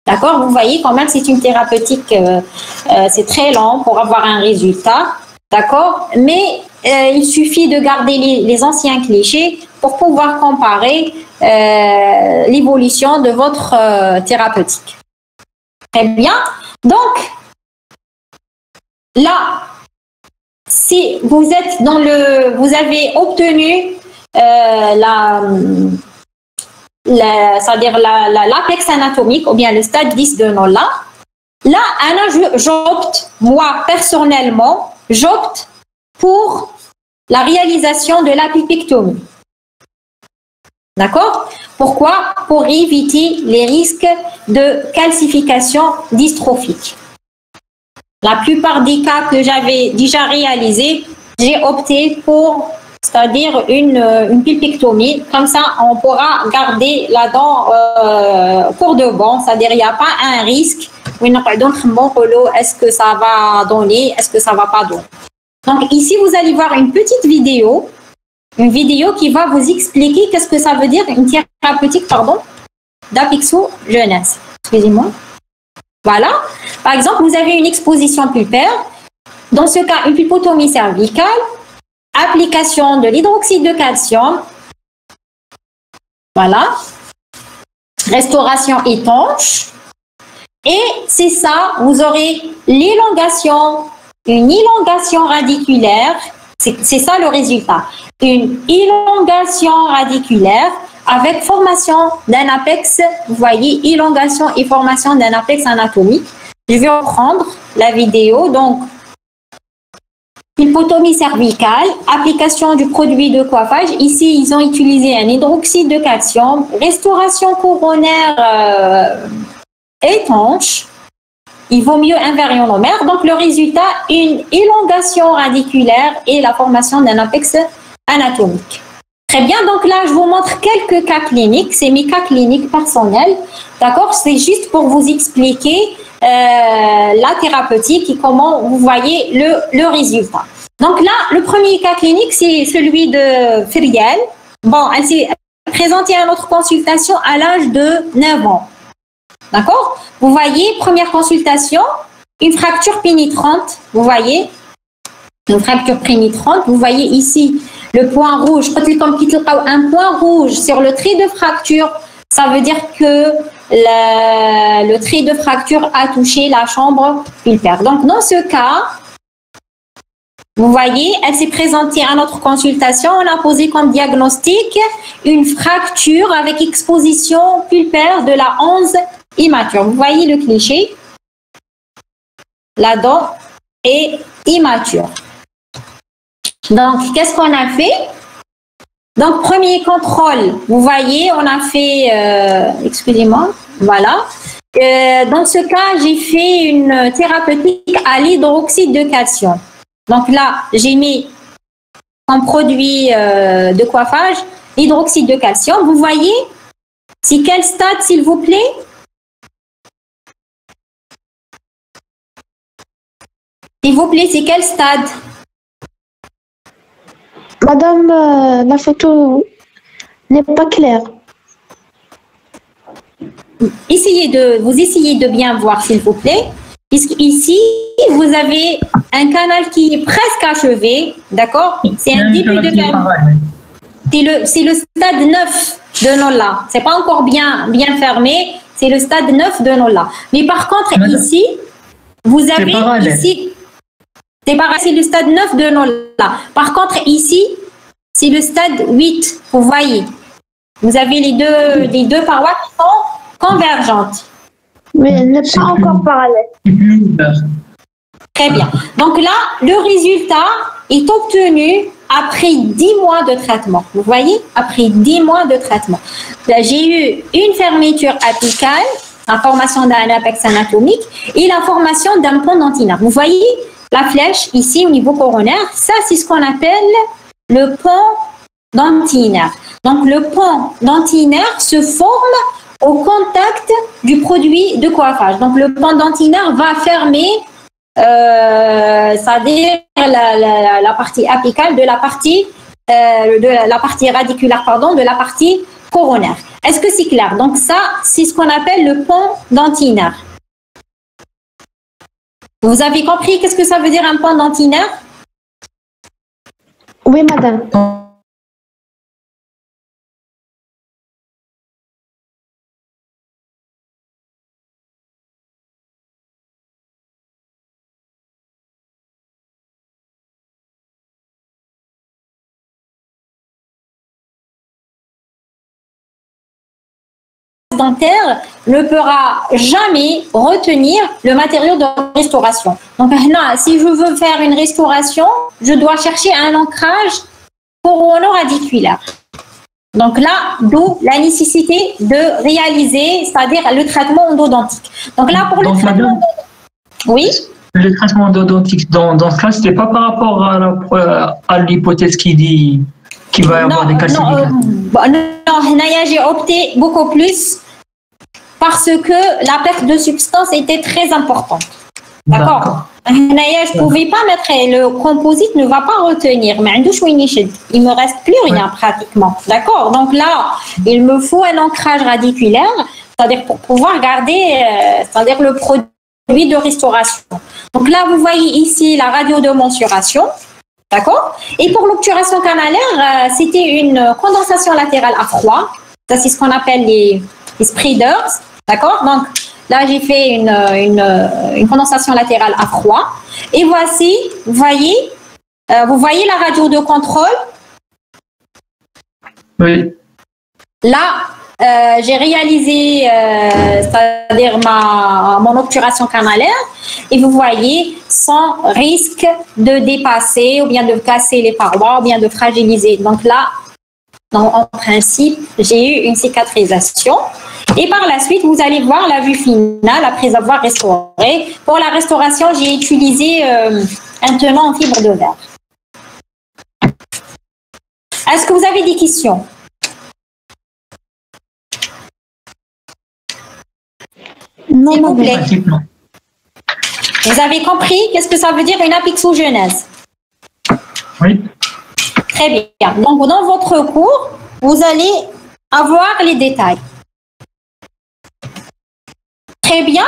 Speaker 1: D'accord? Vous voyez quand même c'est une thérapeutique, c'est très lent pour avoir un résultat. D'accord? Mais il suffit de garder les anciens clichés pour pouvoir comparer l'évolution de votre thérapeutique. Très bien. Donc, là, si vous êtes dans vous avez obtenu c'est-à-dire l'apex anatomique ou bien le stade 10 de Nolla. Là, j'opte, moi, personnellement, j'opte pour la réalisation de la pulpectomie. D'accord? Pourquoi? Pour éviter les risques de calcification dystrophique. La plupart des cas que j'avais déjà réalisés, j'ai opté pour, c'est-à-dire une pulpectomie. Comme ça, on pourra garder la dent pour de bon. C'est-à-dire il n'y a pas un risque. Est-ce que ça va donner? Est-ce que ça ne va pas donner? Donc ici, vous allez voir une petite vidéo. Une vidéo qui va vous expliquer qu'est-ce que ça veut dire une thérapeutique, d'apixo jeunesse. Excusez-moi. Voilà. Par exemple, vous avez une exposition pulpaire. Dans ce cas, une pulpotomie cervicale, application de l'hydroxyde de calcium. Voilà. Restauration étanche. Et c'est ça, vous aurez l'élongation, une élongation radiculaire. C'est ça le résultat. Une élongation radiculaire avec formation d'un apex, vous voyez, élongation et formation d'un apex anatomique. Je vais reprendre la vidéo. Donc, pulpotomie cervicale, application du produit de coiffage. Ici, ils ont utilisé un hydroxyde de calcium, restauration coronaire étanche. Il vaut mieux invérionomère. Donc, le résultat, une élongation radiculaire et la formation d'un apex anatomique. Très bien. Donc là, je vous montre quelques cas cliniques. C'est mes cas cliniques personnels. D'accord? C'est juste pour vous expliquer la thérapeutique et comment vous voyez le résultat. Donc là, le premier cas clinique, c'est celui de Feriel. Bon, elle s'est présentée à notre consultation à l'âge de 9 ans. D'accord? Vous voyez, première consultation, une fracture pénétrante. Vous voyez? Une fracture pénétrante. Vous voyez ici le point rouge. Un point rouge sur le trait de fracture, ça veut dire que le trait de fracture a touché la chambre pulpaire. Donc, dans ce cas, vous voyez, elle s'est présentée à notre consultation. On a posé comme diagnostic une fracture avec exposition pulpaire de la 11 immature. Vous voyez le cliché? La dent est immature. Donc, qu'est-ce qu'on a fait? Donc, premier contrôle, vous voyez, on a fait, excusez-moi, voilà. Dans ce cas, j'ai fait une thérapeutique à l'hydroxyde de calcium. Donc là, j'ai mis en produit de coiffage l'hydroxyde de calcium. Vous voyez, c'est quel stade, s'il vous plaît? S'il vous plaît, c'est quel stade?
Speaker 3: Madame, la photo n'est pas claire.
Speaker 1: Vous essayez de bien voir, s'il vous plaît. Ici, vous avez un canal qui est presque achevé, d'accord? C'est un début de canal. C'est le stade 9 de Nolla. C'est pas encore bien fermé, c'est le stade 9 de Nolla. Mais par contre, ici, vous avez ici, c'est le stade 9 de Nolla. Par contre, ici, c'est le stade 8, vous voyez. Vous avez les deux parois qui sont convergentes.
Speaker 3: Mais elle n'est pas encore parallèle.
Speaker 1: Très bien. Donc là, le résultat est obtenu après 10 mois de traitement. Vous voyez, après 10 mois de traitement. J'ai eu une fermeture apicale, la formation d'un apex anatomique et la formation d'un pont dentinaire. Vous voyez la flèche ici au niveau coronaire, ça c'est ce qu'on appelle le pont dentinaire. Donc le pont dentinaire se forme au contact du produit de coiffage. Donc le pont dentinaire va fermer c'est-à-dire la partie apicale de la partie radiculaire, pardon, de la partie coronaire. Est-ce que c'est clair? Donc ça, c'est ce qu'on appelle le pont dentinaire. Vous avez compris qu'est-ce que ça veut dire un pont dentinaire?
Speaker 3: Oui, madame.
Speaker 1: Dentaire ne pourra jamais retenir le matériau de restauration. Donc là, si je veux faire une restauration, je dois chercher un ancrage corono-radiculaire. Donc là, d'où la nécessité de réaliser, c'est-à-dire le traitement endodontique. Donc là, pour le traitement oui.
Speaker 2: Le traitement endodontique, dans ce cas, ce n'est pas par rapport à l'hypothèse qui dit qu'il va y avoir des calcifications.
Speaker 1: Non, j'ai opté beaucoup plus parce que la perte de substance était très importante. D'accord. Je ne pouvais pas mettre, le composite ne va pas retenir, mais il ne me reste plus rien pratiquement. D'accord. Donc là, il me faut un ancrage radiculaire, c'est-à-dire pour pouvoir garder, c'est-à-dire le produit de restauration. Donc là, vous voyez ici la radio de mensuration. D'accord. Et pour l'obturation canalaire, c'était une condensation latérale à froid. Ça, c'est ce qu'on appelle les spreaders. D'accord. Donc là, j'ai fait une condensation latérale à froid. Et voici, vous voyez la radio de contrôle.
Speaker 2: Oui.
Speaker 1: Là, j'ai réalisé, c'est-à-dire mon obturation canalaire. Et vous voyez, sans risque de dépasser ou bien de casser les parois ou bien de fragiliser. Donc là, en principe, j'ai eu une cicatrisation. Et par la suite, vous allez voir la vue finale après avoir restauré. Pour la restauration, j'ai utilisé un tenant en fibre de verre. Est-ce que vous avez des questions?
Speaker 3: Non,
Speaker 1: s'il vous plaît.
Speaker 2: Non.
Speaker 1: Vous avez compris qu'est-ce que ça veut dire une apixogenèse?
Speaker 2: Oui.
Speaker 1: Très bien. Donc, dans votre cours, vous allez avoir les détails. Très bien.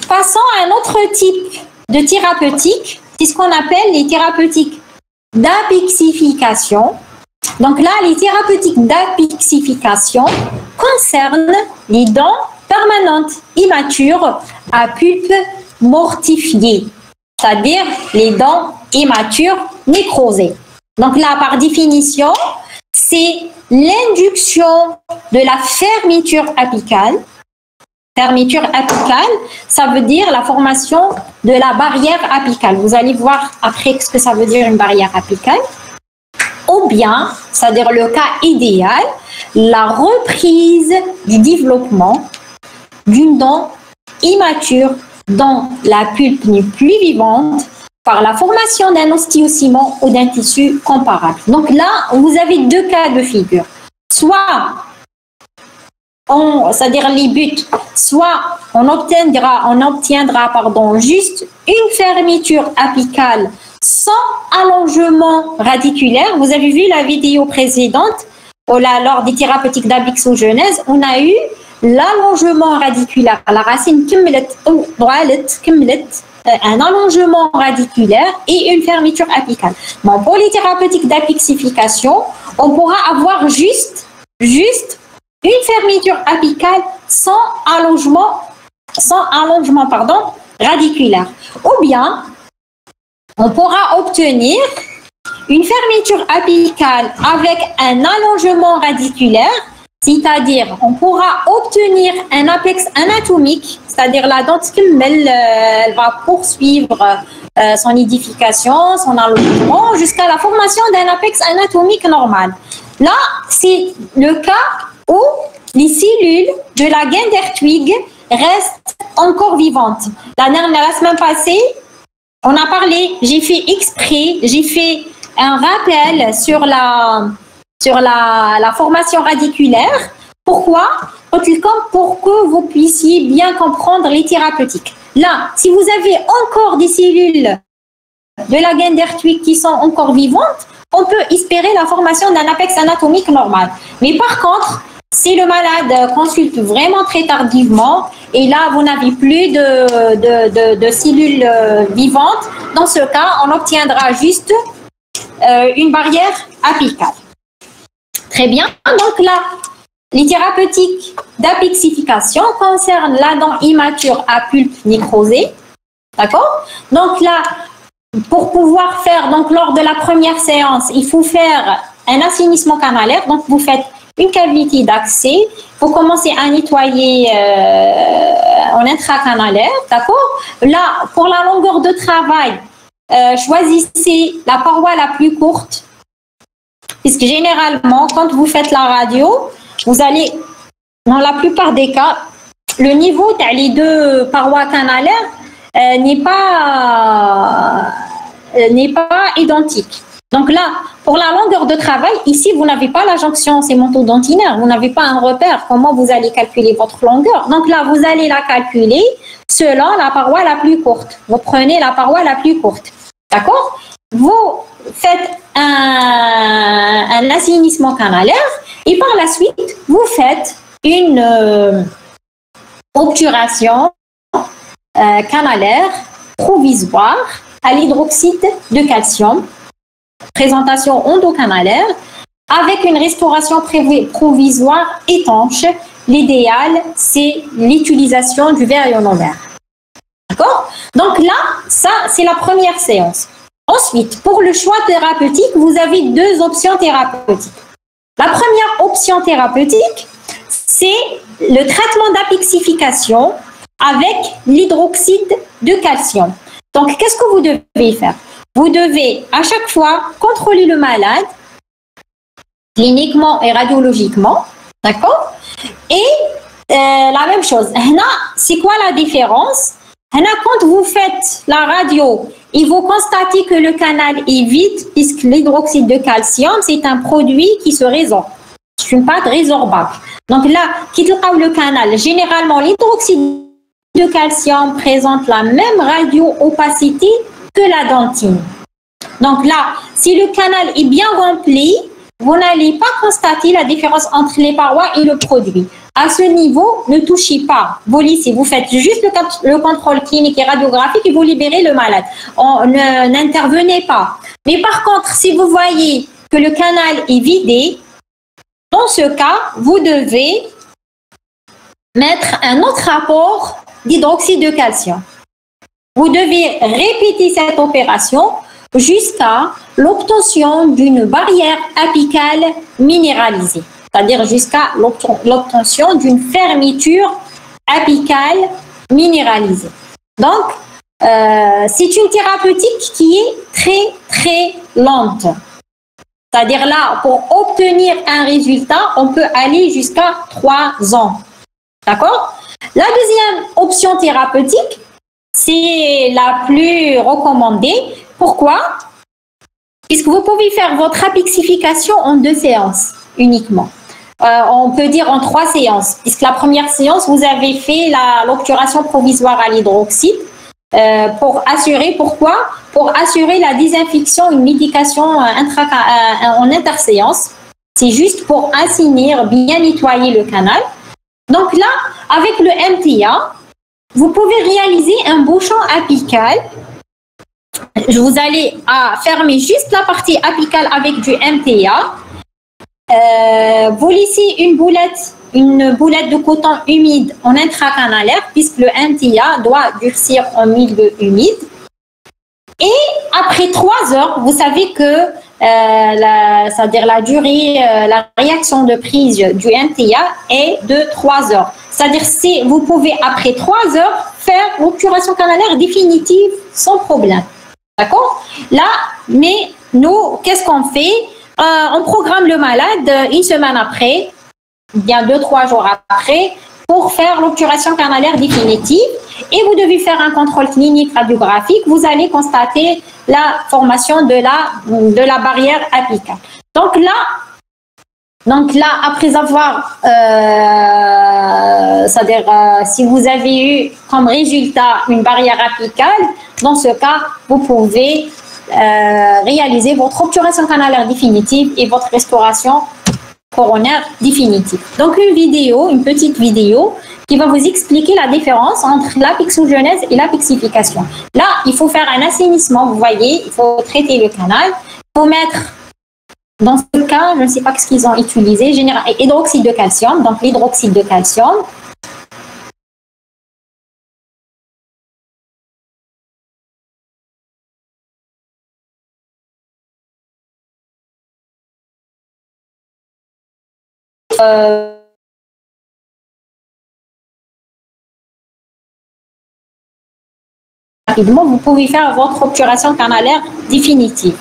Speaker 1: Passons à un autre type de thérapeutique. C'est ce qu'on appelle les thérapeutiques d'apixification. Donc là, les thérapeutiques d'apixification concernent les dents permanentes immatures à pulpe mortifiée, c'est-à-dire les dents immatures nécrosées. Donc là, par définition, c'est l'induction de la fermeture apicale. Fermeture apicale, ça veut dire la formation de la barrière apicale. Vous allez voir après ce que ça veut dire une barrière apicale. Ou bien, c'est-à-dire le cas idéal, la reprise du développement d'une dent immature dont la pulpe n'est plus vivante par la formation d'un ostéociment ou d'un tissu comparable. Donc là, vous avez deux cas de figure. Soit, c'est-à-dire les buts, soit on obtiendra juste une fermeture apicale sans allongement radiculaire. Vous avez vu la vidéo précédente, lors des thérapeutiques d'abixogenèse, on a eu l'allongement radiculaire. La racine un allongement radiculaire et une fermeture apicale. Bon, pour les thérapeutiques d'apixification, on pourra avoir juste une fermeture apicale sans allongement radiculaire. Ou bien, on pourra obtenir une fermeture apicale avec un allongement radiculaire, c'est-à-dire on pourra obtenir un apex anatomique, c'est-à-dire la dent elle va poursuivre son édification, son allongement, jusqu'à la formation d'un apex anatomique normal. Là, c'est le cas où les cellules de la gaine d'Hertwig restent encore vivantes. La semaine passée, on a parlé, j'ai fait exprès, j'ai fait un rappel sur la formation radiculaire. Pourquoi? Pour que vous puissiez bien comprendre les thérapeutiques. Là, si vous avez encore des cellules de la gaine d'Hertwig qui sont encore vivantes, on peut espérer la formation d'un apex anatomique normal. Mais par contre, si le malade consulte vraiment très tardivement et là, vous n'avez plus de cellules vivantes, dans ce cas, on obtiendra juste une barrière apicale. Très bien. Donc là, les thérapeutiques d'apixification concernent la dent immature à pulpe nécrosée. D'accord? Donc là, pour pouvoir faire, donc lors de la première séance, il faut faire un assainissement canalaire. Donc vous faites une cavité d'accès. Il faut commencer à nettoyer en intracanalaire. D'accord? Là, pour la longueur de travail, choisissez la paroi la plus courte. Puisque généralement, quand vous faites la radio, vous allez, dans la plupart des cas, le niveau des deux parois canalaires n'est pas identique. Donc là, pour la longueur de travail, ici, vous n'avez pas la jonction sémanto-dentinaire, vous n'avez pas un repère. Comment vous allez calculer votre longueur? Donc là, vous allez la calculer selon la paroi la plus courte. Vous prenez la paroi la plus courte. D'accord? Vous faites un assainissement canalaire et par la suite, vous faites une obturation canalaire provisoire à l'hydroxyde de calcium, présentation endocanalaire, avec une restauration provisoire étanche. L'idéal, c'est l'utilisation du verre ionovaire. D'accord? Donc là, ça, c'est la première séance. Ensuite, pour le choix thérapeutique, vous avez deux options thérapeutiques. La première option thérapeutique, c'est le traitement d'apixification avec l'hydroxyde de calcium. Donc, qu'est-ce que vous devez faire? Vous devez à chaque fois contrôler le malade cliniquement et radiologiquement, d'accord? Et la même chose. C'est quoi la différence? Quand vous faites la radio et vous constatez que le canal est vide, puisque l'hydroxyde de calcium, c'est un produit qui se résorbe. C'est une pâte résorbable. Donc là, le canal, généralement, l'hydroxyde de calcium présente la même radio-opacité que la dentine. Donc là, si le canal est bien rempli, vous n'allez pas constater la différence entre les parois et le produit. À ce niveau, ne touchez pas vos lycées. Vous faites juste le contrôle clinique et radiographique et vous libérez le malade. N'intervenez pas. Mais par contre, si vous voyez que le canal est vidé, dans ce cas, vous devez mettre un autre apport d'hydroxyde de calcium. Vous devez répéter cette opération jusqu'à l'obtention d'une barrière apicale minéralisée, c'est-à-dire jusqu'à l'obtention d'une fermeture apicale minéralisée. Donc, c'est une thérapeutique qui est très, très lente. C'est-à-dire là, pour obtenir un résultat, on peut aller jusqu'à 3 ans. D'accord? La deuxième option thérapeutique, c'est la plus recommandée. Pourquoi? Puisque vous pouvez faire votre apixification en 2 séances uniquement. On peut dire en 3 séances, puisque la première séance, vous avez fait l'obturation provisoire à l'hydroxyde pour assurer, pourquoi? Pour assurer la désinfection, une médication en interséance. C'est juste pour assainir, bien nettoyer le canal. Donc là, avec le MTA, vous pouvez réaliser un bouchon apical. Vous allez fermer juste la partie apicale avec du MTA. Vous laissez une boulette de coton humide en intracanalaire, puisque le MTA doit durcir en milieu humide. Et après 3 heures, vous savez que c'est-à-dire la durée, la réaction de prise du MTA est de 3 heures. C'est-à-dire vous pouvez après 3 heures faire l'obturation canalaire définitive sans problème. D'accord? Là, mais nous, qu'est-ce qu'on fait? On programme le malade 1 semaine après, bien 2-3 jours après, pour faire l'obturation canalaire définitive. Et vous devez faire un contrôle clinique radiographique. Vous allez constater la formation de la barrière apicale. Donc là, après avoir, c'est-à-dire si vous avez eu comme résultat une barrière apicale, dans ce cas, vous pouvez réaliser votre obturation canalaire définitive et votre restauration coronaire définitive. Donc une petite vidéo qui va vous expliquer la différence entre l'apixogenèse et l'apixification. Là, il faut faire un assainissement, vous voyez, il faut traiter le canal, il faut mettre, dans ce cas, je ne sais pas ce qu'ils ont utilisé, hydroxyde de calcium, donc l'hydroxyde de calcium. Rapidement, vous pouvez faire votre obturation canalaire définitive.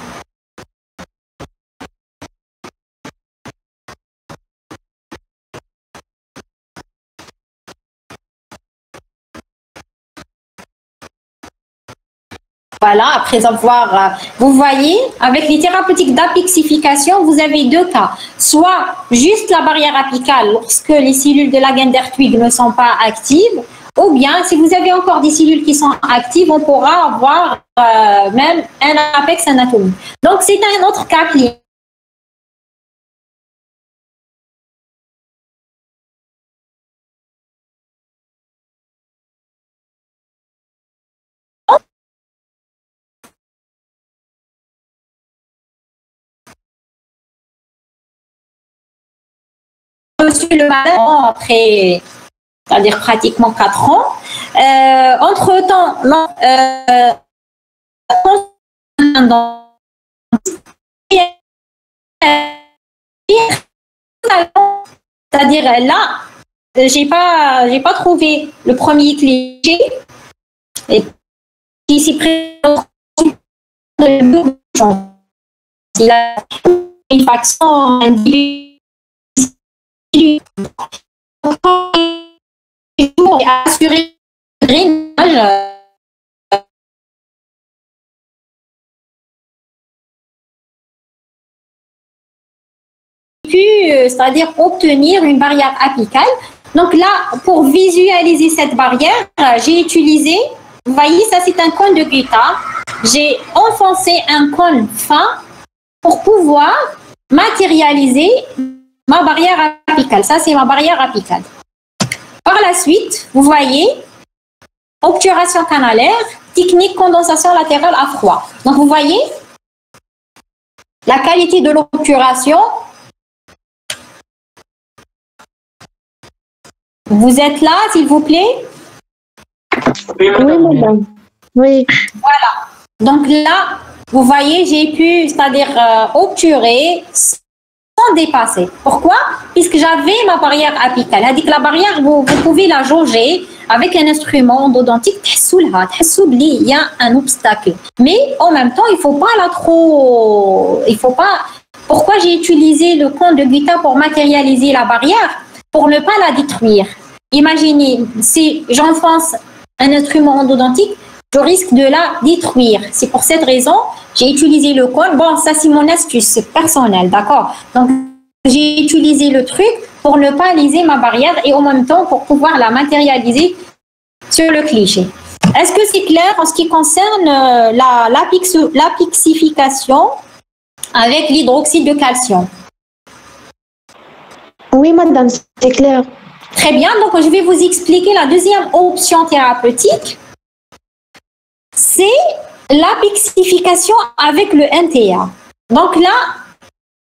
Speaker 1: Voilà, après avoir, vous voyez, avec les thérapeutiques d'apixification, vous avez 2 cas. Soit juste la barrière apicale lorsque les cellules de la gaine d'Hertwig ne sont pas actives, ou bien si vous avez encore des cellules qui sont actives, on pourra avoir même un apex anatomique. Donc c'est un autre cas clinique. Reçu le malade après, c'est-à-dire pratiquement 4 ans. Entre-temps, c'est-à-dire là, j'ai pas trouvé le premier cliché. Et ici, il a une faction individuelle. Assurer le drainage c'est-à-dire obtenir une barrière apicale. Donc là, pour visualiser cette barrière, j'ai utilisé, vous voyez, ça c'est un cône de Gutta. j'ai enfoncé un cône fin pour pouvoir matérialiser ma barrière apicale. Ça, c'est ma barrière apicale. Par la suite, vous voyez, obturation canalaire, technique condensation latérale à froid. Donc, vous voyez, la qualité de l'obturation. Vous êtes là, s'il vous plaît?
Speaker 3: Oui, madame. Oui.
Speaker 1: Voilà. Donc là, vous voyez, j'ai pu, c'est-à-dire obturer sans dépasser. Pourquoi? Puisque j'avais ma barrière apicale. C'est-à-dire que la barrière, vous pouvez la jauger avec un instrument endodontique. Il y a un obstacle. Mais en même temps, il ne faut pas la trop... Il faut pas... Pourquoi j'ai utilisé le cône de Guita pour matérialiser la barrière? Pour ne pas la détruire. Imaginez, si j'enfonce un instrument endodontique, je risque de la détruire. C'est pour cette raison, j'ai utilisé le cône. Bon, ça c'est mon astuce personnelle, d'accord? Donc, j'ai utilisé le truc pour ne pas liser ma barrière et en même temps pour pouvoir la matérialiser sur le cliché. Est-ce que c'est clair en ce qui concerne l'apixification avec l'hydroxyde de calcium?
Speaker 3: Oui, madame, c'est clair.
Speaker 1: Très bien, donc je vais vous expliquer la deuxième option thérapeutique. C'est l'apixification avec le NTA. Donc là,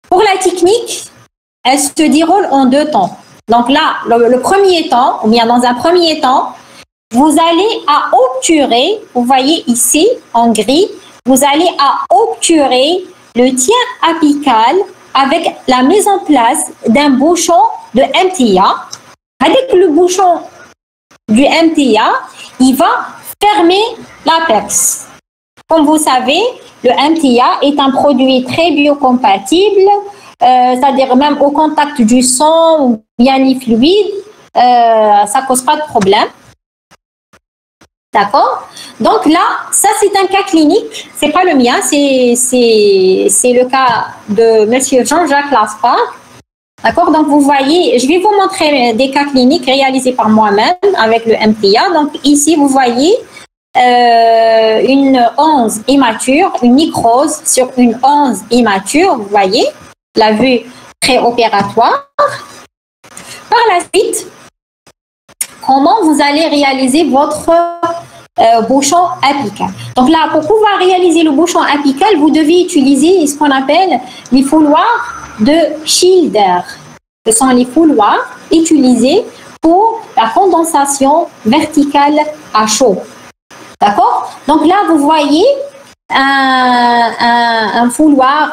Speaker 1: pour la technique, elle se déroule en 2 temps. Donc là, le premier temps, ou bien dans un premier temps, vous allez à obturer, vous voyez ici en gris, vous allez à obturer le tiers apical avec la mise en place d'un bouchon de MTA. Avec le bouchon du MTA, il va fermer l'apex. Comme vous savez, le MTA est un produit très biocompatible, c'est-à-dire même au contact du sang ou bien les fluides, ça ne cause pas de problème. D'accord? Donc là, ça c'est un cas clinique, c'est pas le mien, c'est le cas de monsieur Jean-Jacques Laspard. D'accord? Donc vous voyez, je vais vous montrer des cas cliniques réalisés par moi-même avec le MTA. Donc ici, vous voyez une onze immature, une nécrose sur une onze immature, vous voyez, la vue préopératoire. Par la suite, comment vous allez réaliser votre bouchon apical. Donc là, pour pouvoir réaliser le bouchon apical, vous devez utiliser ce qu'on appelle les fouloirs de Schilder. Ce sont les fouloirs utilisés pour la condensation verticale à chaud. D'accord? Donc là, vous voyez un fouloir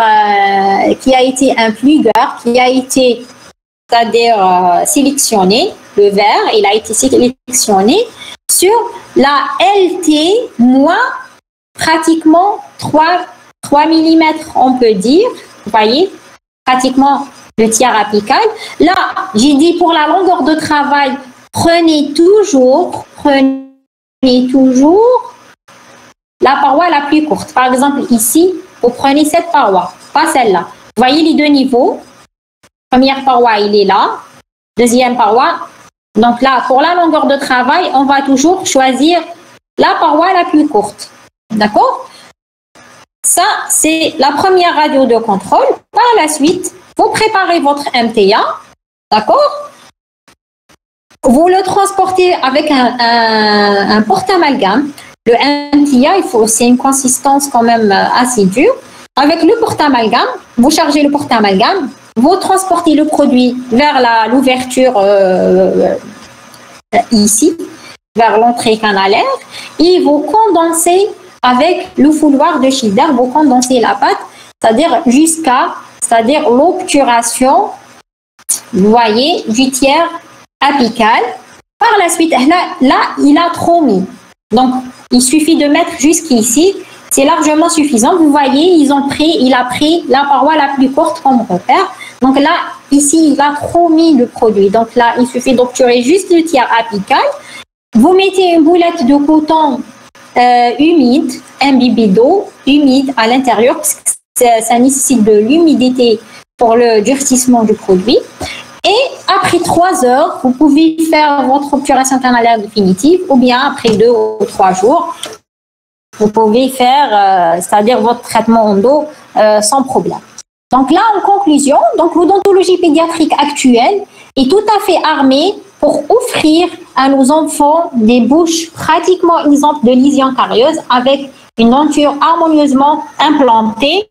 Speaker 1: qui a été un plugueur, qui a été, c'est-à-dire sélectionné, le verre, il a été sélectionné sur la LT moins pratiquement 3 mm, on peut dire, vous voyez, pratiquement le tiers apical. Là, j'ai dit pour la longueur de travail, prenez toujours la paroi la plus courte. Par exemple, ici, vous prenez cette paroi, pas celle-là. Vous voyez les 2 niveaux. Première paroi, il est là. Deuxième paroi. Donc là, pour la longueur de travail, on va toujours choisir la paroi la plus courte. D'accord? Ça, c'est la première radio de contrôle. Par la suite, vous préparez votre MTA. D'accord? Vous le transportez avec un porte-amalgame. Le MTA, c'est une consistance quand même assez dure. Avec le porte-amalgame, vous chargez le porte-amalgame, vous transportez le produit vers l'ouverture ici, vers l'entrée canalaire, et vous condensez avec le fouloir de Schilder, vous condensez la pâte, c'est-à-dire c'est-à-dire l'obturation, vous voyez, du tiers apical. Par la suite, là, il a trop mis. Donc, il suffit de mettre jusqu'ici. C'est largement suffisant. Vous voyez, il a pris la paroi la plus courte comme repère. Donc là, ici, il a trop mis le produit. Donc là, il suffit d'obturer juste le tiers apical. Vous mettez une boulette de coton humide, imbibée d'eau humide à l'intérieur, parce que ça nécessite de l'humidité pour le durcissement du produit. Et après 3 heures, vous pouvez faire votre obturation canalaire définitive, ou bien après 2 ou 3 jours, vous pouvez faire, c'est-à-dire votre traitement endo sans problème. Donc là, en conclusion, donc l'odontologie pédiatrique actuelle est tout à fait armée pour offrir à nos enfants des bouches pratiquement exemptes de lésions carieuses avec une denture harmonieusement implantée.